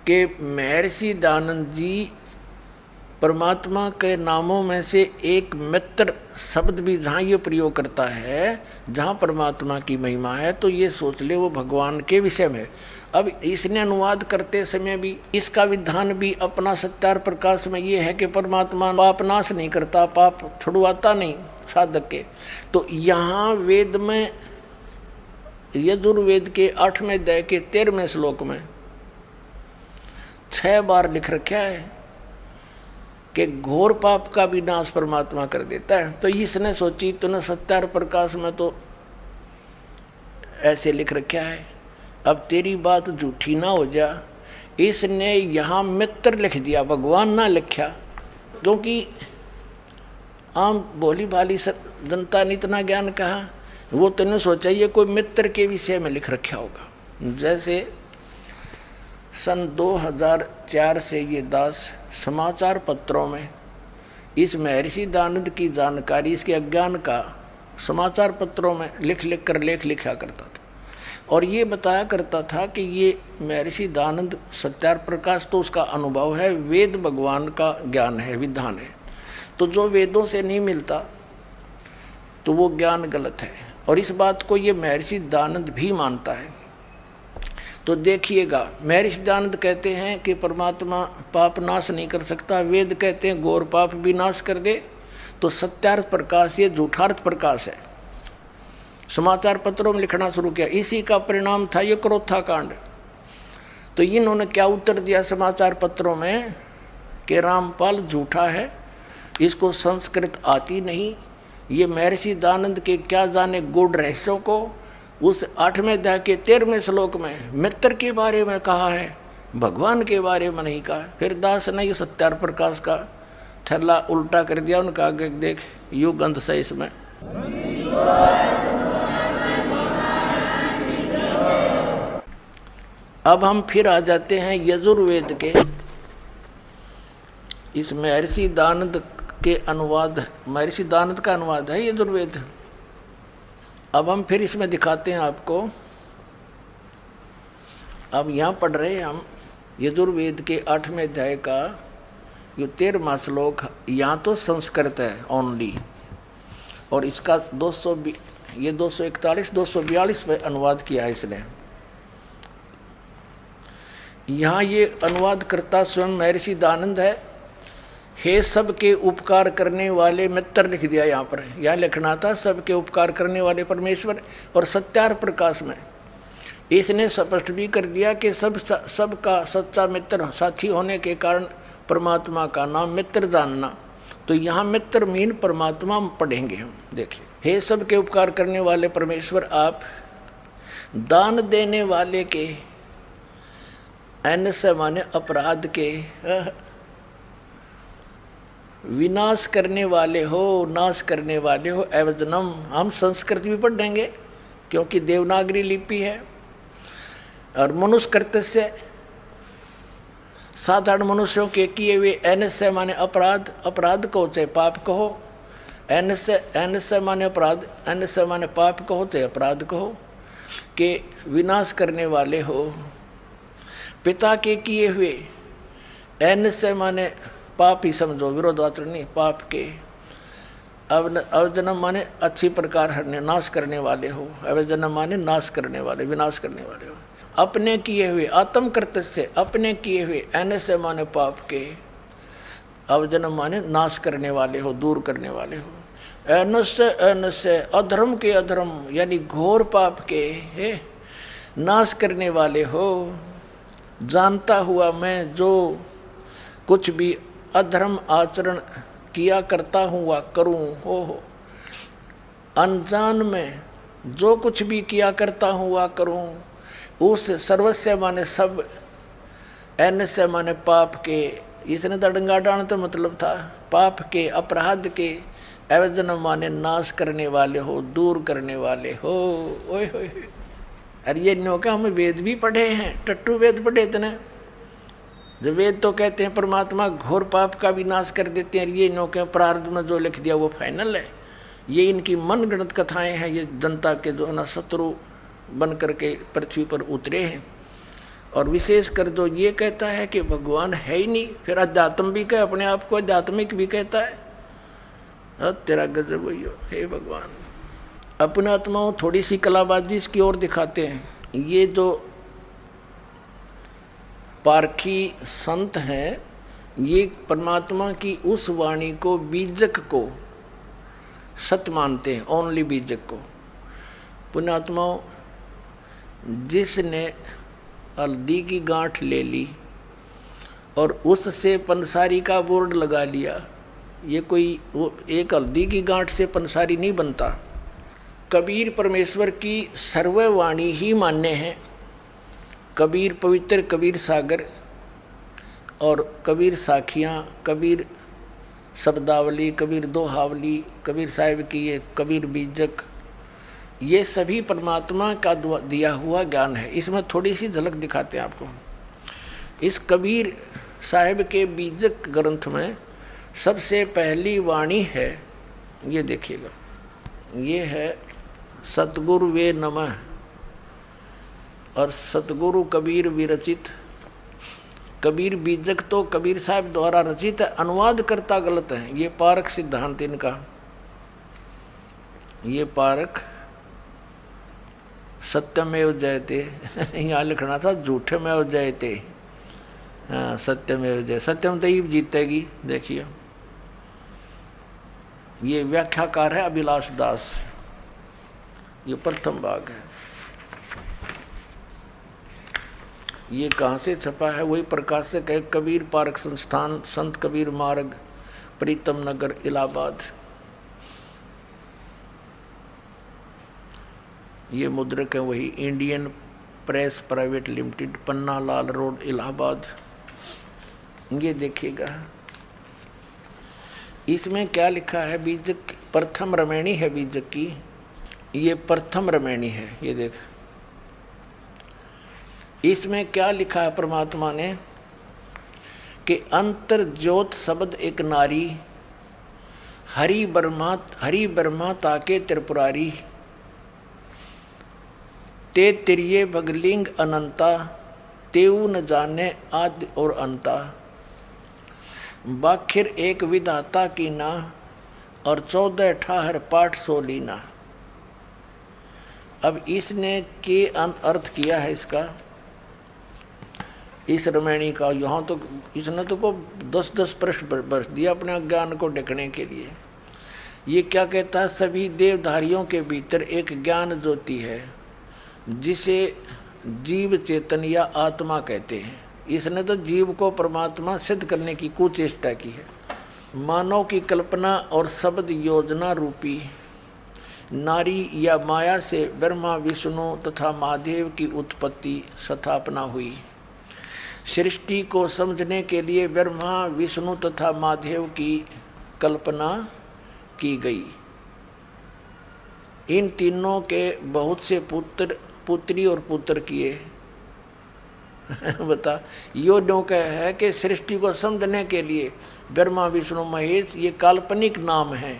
कि महर्षि दयानंद जी परमात्मा के नामों में से एक मित्र शब्द भी जहाँ ये प्रयोग करता है, जहाँ परमात्मा की महिमा है, तो ये सोच ले वो भगवान के विषय में। अब इसने अनुवाद करते समय भी इसका विधान भी अपना सत्यार्थ प्रकाश में ये है कि परमात्मा पाप नाश नहीं करता, पाप छुड़वाता नहीं साधक के। तो यहाँ वेद में यजुर्वेद के 8वें अध्याय के 13वें श्लोक में 6 बार लिख रखा है कि घोर पाप का भी नाश परमात्मा कर देता है। तो इसने सोची तूने सत्यार्थ प्रकाश में तो ऐसे लिख रखा है, अब तेरी बात झूठी ना हो जा, इसने यहाँ मित्र लिख दिया, भगवान ना लिखा, क्योंकि आम भोली भाली जनता ने इतना ज्ञान कहा, वो तूने सोचा ये कोई मित्र के विषय में लिख रखा होगा। जैसे सन 2004 से ये दास समाचार पत्रों में इस महर्षि दयानंद की जानकारी, इसके अज्ञान का समाचार पत्रों में लिख लिख कर लेख लिखा करता था, और ये बताया करता था कि ये महर्षि दयानंद सत्यार्थ प्रकाश तो उसका अनुभव है, वेद भगवान का ज्ञान है, विधान है, तो जो वेदों से नहीं मिलता तो वो ज्ञान गलत है। और इस बात को ये महर्षि दयानंद भी मानता है। तो देखिएगा, महर्षि दयानंद कहते हैं कि परमात्मा पाप नाश नहीं कर सकता, वेद कहते हैं घोर पाप भी नाश कर दे, तो सत्यार्थ प्रकाश ये झूठार्थ प्रकाश है। समाचार पत्रों में लिखना शुरू किया, इसी का परिणाम था ये क्रोथा कांड। तो इन्होंने क्या उत्तर दिया समाचार पत्रों में कि रामपाल झूठा है, इसको संस्कृत आती नहीं, ये महर्षि दयानंद के क्या जाने गूढ़ रहस्यों को उस 8वें अध्याय के 13वें श्लोक में मित्र के बारे में कहा है, भगवान के बारे में नहीं कहा। फिर दास ने ये सत्यार्थ प्रकाश का थैला उल्टा कर दिया, उनका आगे देख युग अंत से इसमें। अब हम फिर आ जाते हैं यजुर्वेद के इस महर्षि दयानंद के अनुवाद, महर्षि दयानंद का अनुवाद है यजुर्वेद। अब हम फिर इसमें दिखाते हैं आपको। अब यहाँ पढ़ रहे हैं हम यजुर्वेद के 8वें अध्याय का ये 13वां श्लोक। यहाँ तो संस्कृत है ओनली, और इसका 241-242 पे अनुवाद किया है इसने। यहाँ ये अनुवाद करता स्वयं महर्षि दयानंद है। हे सबके उपकार करने वाले मित्र लिख दिया यहाँ पर, यहाँ लिखना था सबके उपकार करने वाले परमेश्वर। और सत्यार्थ प्रकाश में इसने स्पष्ट भी कर दिया कि सबका सच्चा मित्र साथी होने के कारण परमात्मा का नाम मित्र जानना। तो यहाँ मित्र मीन परमात्मा पढ़ेंगे हम। देखिए, हे सबके उपकार करने वाले परमेश्वर, आप दान देने वाले के से माने अपराध के विनाश करने वाले हो, नाश करने वाले हो। एवजनम हम संस्कृत भी पढ़ देंगे क्योंकि देवनागरी लिपि है। और मनुष्य कर्तस्य साधारण मनुष्यों के किए हुए एनस्य माने अपराध, अपराध कहो चाहे पाप कहो, एनस्य माने अपराध, एनस्य माने पाप कहो चाहे अपराध कहो, के विनाश करने वाले हो। पिता के किए हुए एनस्य माने पाप ही समझो, विरोधाचरण नहीं, पाप के। अवजनम माने अच्छी प्रकार हरने, नाश करने वाले हो। अवजनम माने नाश करने वाले, विनाश करने वाले हो। अपने किए हुए आत्म कर्तस्य, अपने किए हुए एनस्य माने पाप के। अवजनम माने नाश करने वाले हो, दूर करने वाले हो। एनस्य अधर्म के, अधर्म यानी घोर पाप के है नाश करने वाले हो। जानता हुआ मैं जो कुछ भी अधर्म आचरण किया करता हूँ वा करूँ हो, अनजान में जो कुछ भी किया करता हूँ वा करूँ, उस सर्वस्य माने सब, एनस्य माने पाप के। इसने दड़ंगा डाण तो मतलब था पाप के, अपराध के। एवजन माने नाश करने वाले हो, दूर करने वाले हो। ओए होए, अरे ये नो का हम वेद भी पढ़े हैं, टट्टू वेद पढ़े इतने। जब वेद तो कहते हैं परमात्मा घोर पाप का भी नाश कर देते हैं, ये नो के प्रारब्ध में जो लिख दिया वो फाइनल है। ये इनकी मनगढ़ंत कथाएं हैं, ये जनता के जो है ना शत्रु बन करके पृथ्वी पर उतरे हैं। और विशेष कर जो ये कहता है कि भगवान है ही नहीं, फिर अध्यात्म भी कहे, अपने आप को आध्यात्मिक भी कहता है। तेरा गजब हुई हो, हे भगवान। अपने आत्माओं थोड़ी सी कलाबाजी इसकी ओर दिखाते हैं। ये जो पारखी संत हैं, ये परमात्मा की उस वाणी को, बीजक को सत्य मानते हैं, ओनली बीजक को। पुण्यात्माओं, जिसने हल्दी की गांठ ले ली और उससे पंसारी का बोर्ड लगा लिया, ये कोई वो एक हल्दी की गांठ से पंसारी नहीं बनता। कबीर परमेश्वर की सर्ववाणी ही मान्य है। कबीर पवित्र, कबीर सागर और कबीर साखियाँ, कबीर शब्दावली, कबीर दोहावली, कबीर साहिब की ये कबीर बीजक, ये सभी परमात्मा का दिया हुआ ज्ञान है। इसमें थोड़ी सी झलक दिखाते हैं आपको। इस कबीर साहिब के बीजक ग्रंथ में सबसे पहली वाणी है, ये देखिएगा, ये है सतगुरु वे नमः। और सतगुरु कबीर विरचित, कबीर बीजक तो कबीर साहब द्वारा रचित है, अनुवाद करता गलत है। ये पारक सिद्धांत इनका, ये पारक सत्यमेव जयते यहाँ लिखना था झूठमेव जयते। हाँ, सत्यमेव जय, सत्यम तो ही जीतेगी। देखिए, ये व्याख्याकार है अभिलाष दास, ये प्रथम भाग है। ये कहाँ से छपा है? वही प्रकाशक है, कबीर पारक संस्थान, संत कबीर मार्ग, प्रीतम नगर, इलाहाबाद। ये मुद्रक है वही, Indian press private limited, Panna Lal road, Allahabad. ये देखिएगा, इसमें क्या लिखा है? बीजक प्रथम रमैणी है बीजक की, ये प्रथम रमैणी है। ये देख, इसमें क्या लिखा है परमात्मा ने कि अंतर ज्योत शब्द एक नारी, हरि ब्रह्मा ताके त्रिपुरारी, ते तिरिये भगलिंग अनंता, तेऊ न जाने आदि और अंता, बाखिर एक विधाता की ना, और 14 ठाहर पाठ सोलीना। अब इसने के अर्थ किया है इसका, इस रमैणी का। यहाँ तो इसने तो को 10-10 प्रश्न बरस दिया अपने ज्ञान को ढकने के लिए। ये क्या कहता है? सभी देवधारियों के भीतर एक ज्ञान ज्योति है, जिसे जीव चेतन या आत्मा कहते हैं। इसने तो जीव को परमात्मा सिद्ध करने की कुचेष्टा की है। मानव की कल्पना और शब्द योजना रूपी नारी या माया से ब्रह्मा विष्णु तथा महादेव की उत्पत्ति स्थापना हुई। सृष्टि को समझने के लिए ब्रह्मा विष्णु तथा महादेव की कल्पना की गई। इन तीनों के बहुत से पुत्र पुत्री और पुत्र किए। बता, यो डोंका है कि सृष्टि को समझने के लिए ब्रह्मा विष्णु महेश ये काल्पनिक नाम है।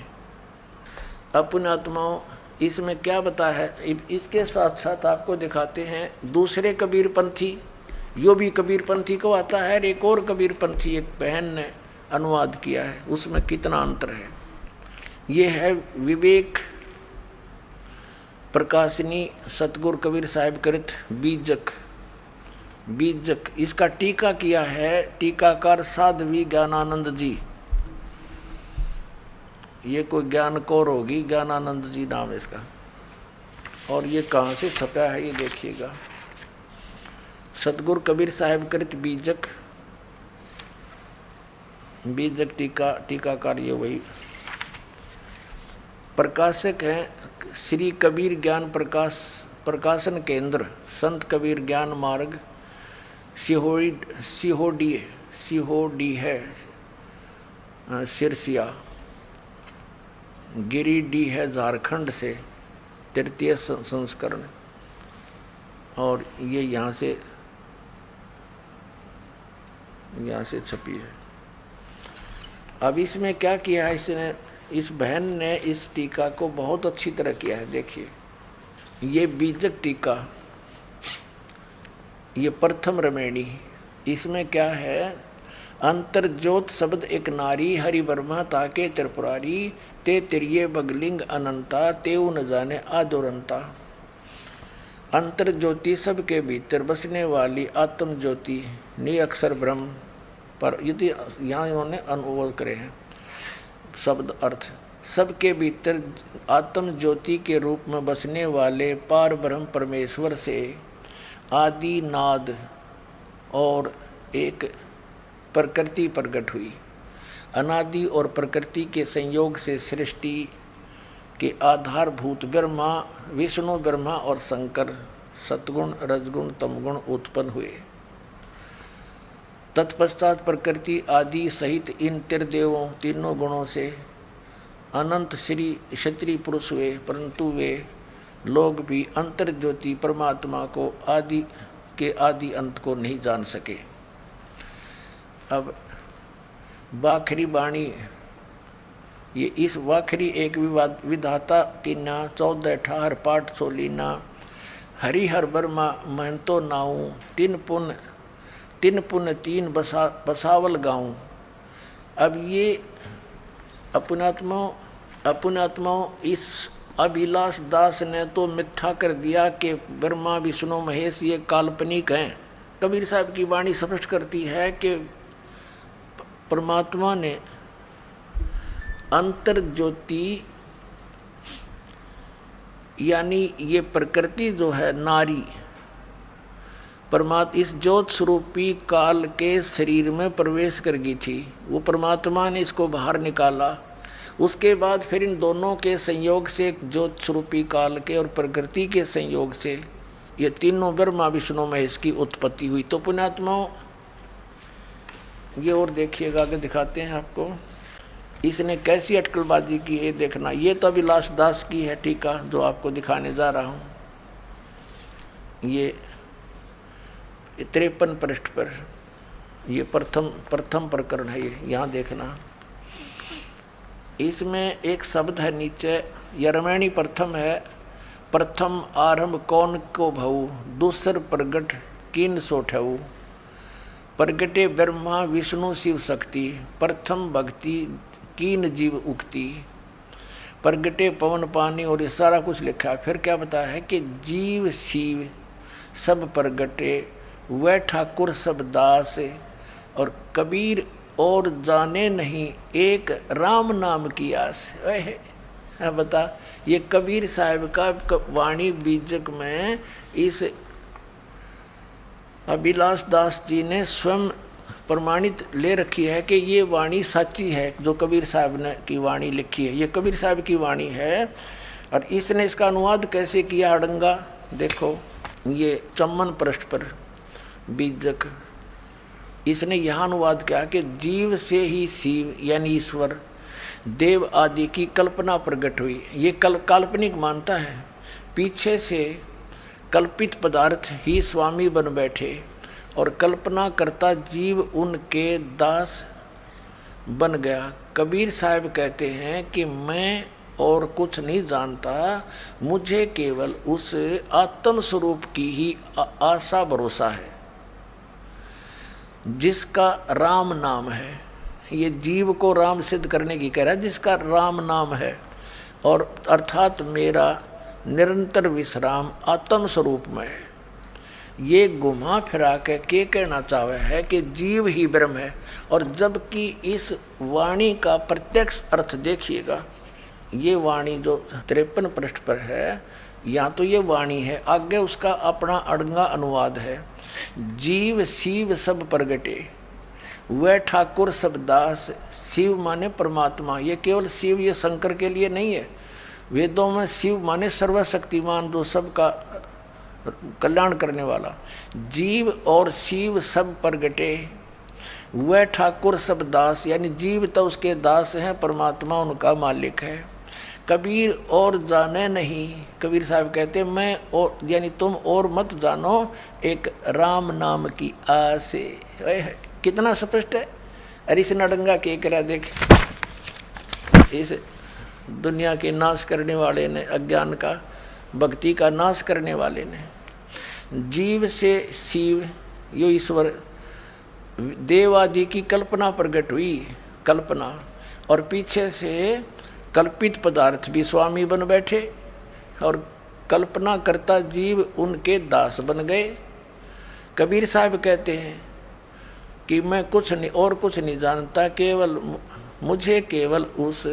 अपने आत्माओं इसमें क्या बता है, इसके साथ साथ आपको दिखाते हैं दूसरे कबीरपंथी। यो भी कबीरपंथी को आता है, एक और कबीरपंथी एक बहन ने अनुवाद किया है, उसमें कितना अंतर है। ये है विवेक प्रकाशनी सतगुरु कबीर साहिब कृत बीजक। बीजक इसका टीका किया है टीकाकार साध्वी ज्ञानानंद जी। ये कोई ज्ञान कौर होगी, ज्ञानानंद जी नाम है इसका। और ये कहाँ से छपा है ये देखिएगा, सतगुरु कबीर साहिब कृत बीजक। बीजक टीकाकार ये वही प्रकाशक हैं श्री कबीर ज्ञान प्रकाशन केंद्र, संत कबीर ज्ञान मार्ग, सिहोडी है सिरसिया, गिरिडीह है झारखंड से, तृतीय संस्करण। और ये यहाँ से छपी है। अब इसमें क्या किया है इसने, इस बहन ने इस टीका को बहुत अच्छी तरह किया है। देखिए ये बीजक टीका, ये प्रथम रमेणी। इसमें क्या है, अंतर्ज्योत शब्द एक नारी, हरि ब्रह्मा ताके त्रिपुरारी, ते तिरिये बगलिंग अनंता, तेऊ न जाने आदोरंता। अंतर्ज्योति सबके भीतर बसने वाली आत्म ज्योति नि अक्षर ब्रह्म। पर यदि यहाँ इन्होंने अनुवाद करे हैं शब्द अर्थ, सबके भीतर आत्म ज्योति के रूप में बसने वाले पार ब्रह्म परमेश्वर से आदि नाद और एक प्रकृति प्रकट हुई। अनादि और प्रकृति के संयोग से सृष्टि के आधारभूत ब्रह्मा विष्णु ब्रह्मा और शंकर सतगुण रजगुण तमगुण उत्पन्न हुए। तत्पश्चात प्रकृति आदि सहित इन त्रिदेवों तीनों गुणों से अनंत श्री क्षत्रिय पुरुष हुए, परंतु वे लोग भी अंतर ज्योति परमात्मा को आदि अंत को नहीं जान सके। अब वाखरी बाणी, ये इस वाखरी एक विधाता की ना 14 ठाहर पाठ सोलीना, हरिहर वर्मा महंतो नाऊं, तीन पुन तीन बसावल गाऊं। अब ये अपनात्माओं इस अभिलाष दास ने तो मिथ्या कर दिया कि ब्रह्मा विष्णु महेश ये काल्पनिक हैं। कबीर साहब की वाणी स्पष्ट करती है कि परमात्मा ने अंतर ज्योति यानी ये प्रकृति जो है नारी परमात्मा इस ज्योत स्वरूपी काल के शरीर में प्रवेश कर गई थी। वो परमात्मा ने इसको बाहर निकाला। उसके बाद फिर इन दोनों के संयोग से ज्योत स्वरूपी काल के और प्रकृति के संयोग से ये तीनों ब्रह्मा विष्णु महेश की उत्पत्ति हुई। तो पुण्यात्माओं ये और देखिएगा, आगे दिखाते हैं आपको इसने कैसी अटकलबाजी की है देखना। ये तो अभिलाष दास की है टीका जो आपको दिखाने जा रहा हूँ। ये 53 पृष्ठ पर ये प्रथम प्रकरण है। ये यहाँ देखना, इसमें एक शब्द है नीचे, यरमैणी प्रथम है। प्रथम आरंभ कौन को भऊ, दूसर प्रगट किन सोठऊ। प्रगटे ब्रह्मा विष्णु शिव शक्ति, प्रथम भक्ति कीन जीव उक्ति। प्रगटे पवन पानी, और ये सारा कुछ लिखा है। फिर क्या बताया है कि जीव शिव सब प्रगटे, वह ठाकुर सब दास, और कबीर और जाने नहीं एक राम नाम की आस। वह बता, ये कबीर साहब का वाणी बीजक में इस अभिलाष दास जी ने स्वयं प्रमाणित ले रखी है कि ये वाणी सच्ची है, जो कबीर साहब ने की वाणी लिखी है, ये कबीर साहब की वाणी है। और इसने इसका अनुवाद कैसे किया अड़ंगा, देखो ये चम्मन पृष्ठ पर बीजक, इसने यहाँ अनुवाद किया कि जीव से ही शिव यानी ईश्वर देव आदि की कल्पना प्रकट हुई। ये काल्पनिक मानता है, पीछे से कल्पित पदार्थ ही स्वामी बन बैठे और कल्पना करता जीव उनके दास बन गया। कबीर साहब कहते हैं कि मैं और कुछ नहीं जानता, मुझे केवल उस आत्म स्वरूप की ही आशा भरोसा है जिसका राम नाम है। ये जीव को राम सिद्ध करने की कह रहा है, जिसका राम नाम है, और अर्थात मेरा निरंतर विश्राम आत्म स्वरूप में है। ये घुमा फिरा के कहना चाहे है कि जीव ही ब्रह्म है। और जबकि इस वाणी का प्रत्यक्ष अर्थ देखिएगा, ये वाणी जो 53 पृष्ठ पर है, यहाँ तो ये वाणी है, आगे उसका अपना अड़ंगा अनुवाद है। जीव शिव सब प्रगटे वह ठाकुर सब दास, शिव माने परमात्मा, ये केवल शिव ये शंकर के लिए नहीं है। वेदों में शिव माने सर्वशक्तिमान, जो सबका कल्याण करने वाला। जीव और शिव सब प्रगटे वह ठाकुर सब दास, यानी जीव तो उसके दास हैं, परमात्मा उनका मालिक है। कबीर और जाने नहीं, कबीर साहब कहते मैं और यानी तुम और मत जानो एक राम नाम की आसे। कितना स्पष्ट है। अरे इस नडंगा के करा देख, इस दुनिया के नाश करने वाले ने, अज्ञान का भक्ति का नाश करने वाले ने, जीव से शिव यो ईश्वर देव आदि की कल्पना प्रकट हुई, कल्पना, और पीछे से कल्पित पदार्थ भी स्वामी बन बैठे और कल्पना करता जीव उनके दास बन गए। कबीर साहब कहते हैं कि मैं कुछ नहीं और कुछ नहीं जानता, केवल मुझे केवल उस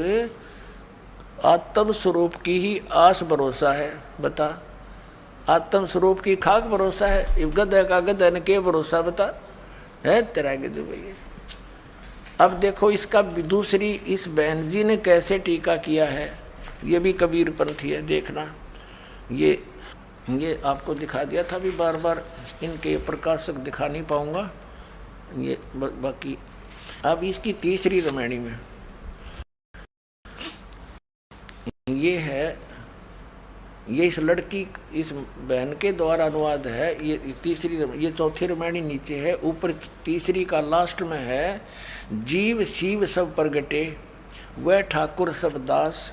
आत्म स्वरूप की ही आस भरोसा है। बता, आत्म स्वरूप की खाक भरोसा है, गधा का गधा ने के भरोसा बता है तेरा गधे भैया। अब देखो इसका दूसरी, इस बहन जी ने कैसे टीका किया है, ये भी कबीर पंथी है, देखना। ये आपको दिखा दिया था, भी बार बार इनके प्रकाशक दिखा नहीं पाऊंगा ये बाकी। अब इसकी तीसरी रामायणी में ये है, ये इस लड़की, इस बहन के द्वारा अनुवाद है। ये तीसरी, ये चौथी रामायणी नीचे है, ऊपर तीसरी का लास्ट में है, जीव शिव सब प्रगटे वह ठाकुर सब दास,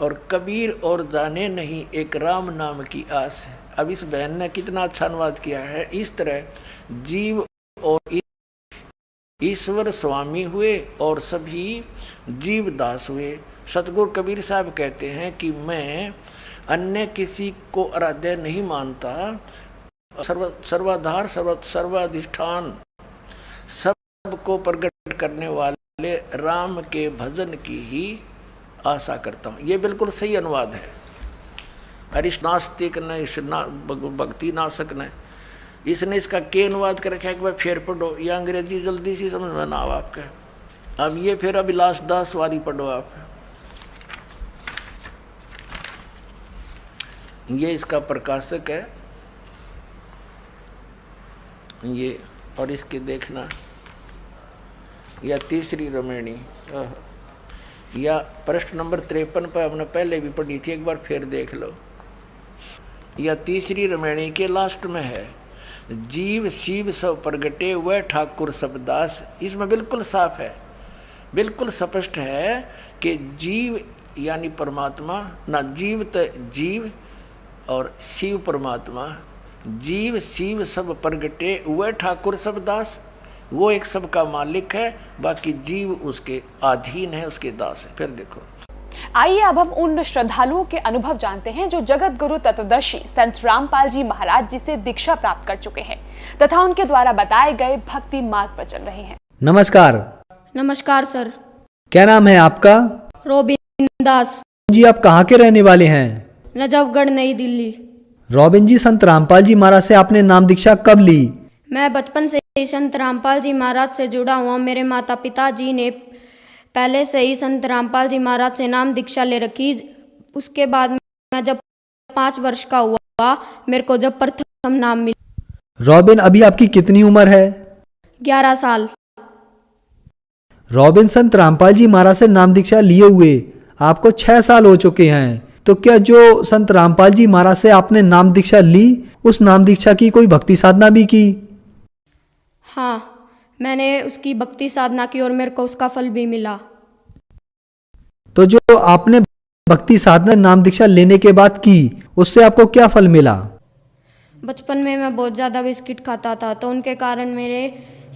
और कबीर और जाने नहीं एक राम नाम की आस। अब इस बहन ने कितना अच्छा अनुवाद किया है। इस तरह जीव और ईश्वर स्वामी हुए और सभी जीव दास हुए। सतगुरु कबीर साहब कहते हैं कि मैं अन्य किसी को आराध्य नहीं मानता, सर्वाधार सर्वाधिष्ठान सबको प्रकट करने वाले राम के भजन की ही आशा करता हूँ। ये बिल्कुल सही अनुवाद है। अरिश नास्तिक ने, इस भक्ति नाशक ने, इसने इसका के अनुवाद कर रखा है कि भाई फिर पढ़ो, ये अंग्रेजी जल्दी सी समझ में ना आओ आपके। अब ये फिर अभिलाष दास वाली पढ़ो आप। ये इसका प्रकाशक है ये, और इसके देखना या तीसरी रामायणी या प्रश्न नंबर 53 पर हमने पहले भी पढ़ी थी, एक बार फिर देख लो। या तीसरी रामायणी के लास्ट में है, जीव शिव सब प्रगटे वह ठाकुर सब दास। इसमें बिल्कुल साफ है, बिल्कुल स्पष्ट है कि जीव यानी परमात्मा ना, जीव तो जीव और शिव परमात्मा, जीव शिव सब प्रगटे वह ठाकुर सब दास। वो एक सबका मालिक है, बाकी जीव उसके अधीन है, उसके दास है। फिर देखो, आइए अब हम उन श्रद्धालुओं के अनुभव जानते हैं जो जगत गुरु तत्वदर्शी संत रामपाल जी महाराज जी से दीक्षा प्राप्त कर चुके हैं तथा उनके द्वारा बताए गए भक्ति मार्ग पर चल रहे हैं। नमस्कार। नमस्कार सर। क्या नाम है आपका? रोबिन दास जी। आप कहाँ के रहने वाले हैं? नजफगढ़, नई दिल्ली। रोबिन जी, संत रामपाल जी महाराज से आपने नाम दीक्षा कब ली? मैं बचपन से ही संत रामपाल जी महाराज से जुड़ा हुआ। मेरे माता पिता जी ने पहले से ही संत रामपाल जी महाराज से नाम दीक्षा ले रखी। उसके बाद मैं जब 5 वर्ष का हुआ, मेरे को जब प्रथम नाम मिला। रॉबिन, अभी आपकी कितनी उम्र है? 11 साल। रॉबिन, संत रामपाल जी महाराज से नाम दीक्षा लिए हुए आपको 6 साल हो चुके हैं। तो क्या जो संत रामपाल जी महाराज से आपने नाम दीक्षा ली, उस नाम दीक्षा की कोई भक्ति साधना भी की? हाँ, मैंने उसकी भक्ति साधना की और मेरे को उसका फल भी मिला। तो जो आपने भक्ति साधना नाम दीक्षा लेने के बाद की, उससे आपको क्या फल मिला? बचपन में मैं बहुत ज़्यादा बिस्किट खाता था, तो उनके कारण मेरे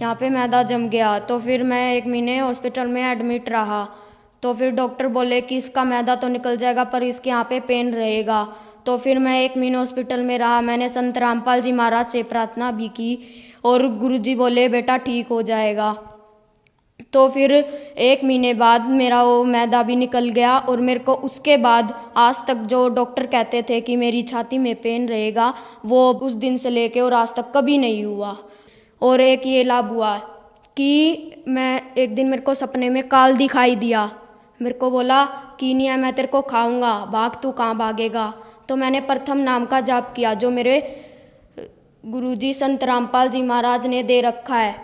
यहाँ पे मैदा जम गया। तो फिर मैं 1 महीने हॉस्पिटल में एडमिट रहा। तो फिर डॉक्टर बोले कि इसका मैदा तो निकल जाएगा पर इसके यहाँ पे पेन रहेगा। तो फिर मैं 1 महीने हॉस्पिटल में रहा। मैंने संत रामपाल जी महाराज से प्रार्थना भी की और गुरुजी बोले बेटा ठीक हो जाएगा। तो फिर 1 महीने बाद मेरा वो मैदा भी निकल गया और मेरे को उसके बाद आज तक जो डॉक्टर कहते थे कि मेरी छाती में पेन रहेगा, वो उस दिन से लेके और आज तक कभी नहीं हुआ। और एक ये लाभ हुआ कि मैं एक दिन मेरे को सपने में काल दिखाई दिया। मेरे को बोला कि नहीं है मैं तेरे को खाऊंगा, भाग, तू कहाँ भागेगा। तो मैंने प्रथम नाम का जाप किया जो मेरे गुरुजी संत रामपाल जी महाराज ने दे रखा है।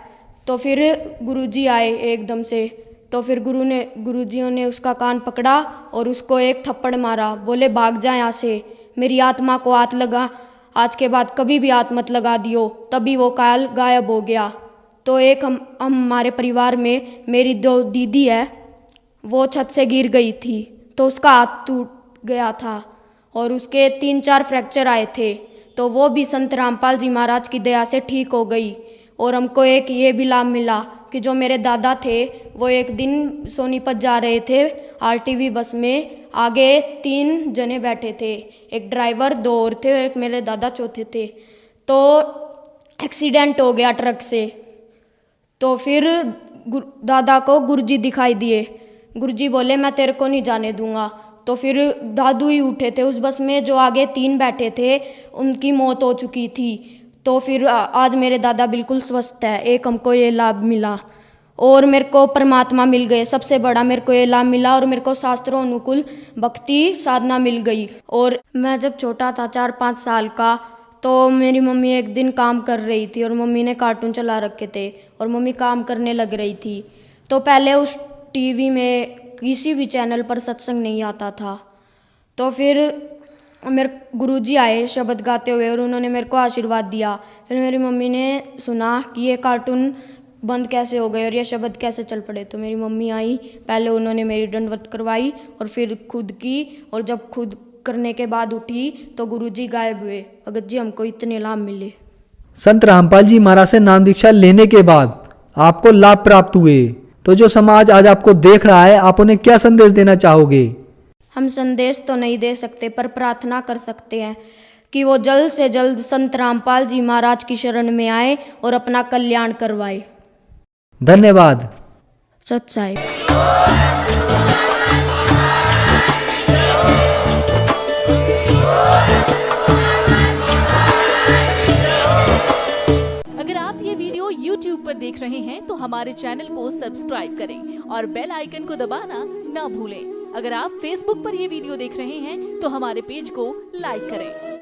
तो फिर गुरुजी आए एकदम से। तो फिर गुरुजियों ने उसका कान पकड़ा और उसको एक थप्पड़ मारा। बोले भाग जा यहाँ से, मेरी आत्मा को हाथ लगा, आज के बाद कभी भी हाथ मत लगा दियो। तभी वो काल गायब हो गया। तो एक हम हमारे परिवार में मेरी 2 दीदी है, वो छत से गिर गई थी तो उसका हाथ टूट गया था और उसके 3-4 फ्रैक्चर आए थे। तो वो भी संत रामपाल जी महाराज की दया से ठीक हो गई। और हमको एक ये भी लाभ मिला कि जो मेरे दादा थे वो एक दिन सोनीपत जा रहे थे RTV बस में, आगे 3 जने बैठे थे, एक ड्राइवर, 2 और थे, एक मेरे दादा चौथे थे। तो एक्सीडेंट हो गया ट्रक से। तो फिर दादा को गुरुजी दिखाई दिए। गुरुजी बोले मैं तेरे को नहीं जाने दूंगा। तो फिर दादू ही उठे थे उस बस में, जो आगे 3 बैठे थे उनकी मौत हो चुकी थी। तो फिर आज मेरे दादा बिल्कुल स्वस्थ है। एक हमको ये लाभ मिला और मेरे को परमात्मा मिल गए। सबसे बड़ा मेरे को ये लाभ मिला और मेरे को शास्त्रों अनुकूल भक्ति साधना मिल गई। और मैं जब छोटा था 4-5 साल का, तो मेरी मम्मी एक दिन काम कर रही थी और मम्मी ने कार्टून चला रखे थे और मम्मी काम करने लग रही थी। तो पहले उस टीवी में किसी भी चैनल पर सत्संग नहीं आता था। तो फिर मेरे गुरुजी आए शब्द गाते हुए और उन्होंने मेरे को आशीर्वाद दिया। फिर मेरी मम्मी ने सुना कि ये कार्टून बंद कैसे हो गए और ये शब्द कैसे चल पड़े। तो मेरी मम्मी आई, पहले उन्होंने मेरी दंडवत करवाई और फिर खुद की, और जब खुद करने के बाद उठी तो गुरुजी गायब हुए। भगत जी हमको इतने लाभ मिले। संत रामपाल जी महाराज से नाम दीक्षा लेने के बाद आपको लाभ प्राप्त हुए, तो जो समाज आज आपको देख रहा है, आप उन्हें क्या संदेश देना चाहोगे? हम संदेश तो नहीं दे सकते पर प्रार्थना कर सकते हैं कि वो जल्द से जल्द संत रामपाल जी महाराज की शरण में आए और अपना कल्याण करवाए। धन्यवाद। सत साहिब। अगर आप ये वीडियो YouTube पर देख रहे हैं तो हमारे चैनल को सब्सक्राइब करें और बेल आइकन को दबाना ना भूलें। अगर आप Facebook पर ये वीडियो देख रहे हैं तो हमारे पेज को लाइक करें।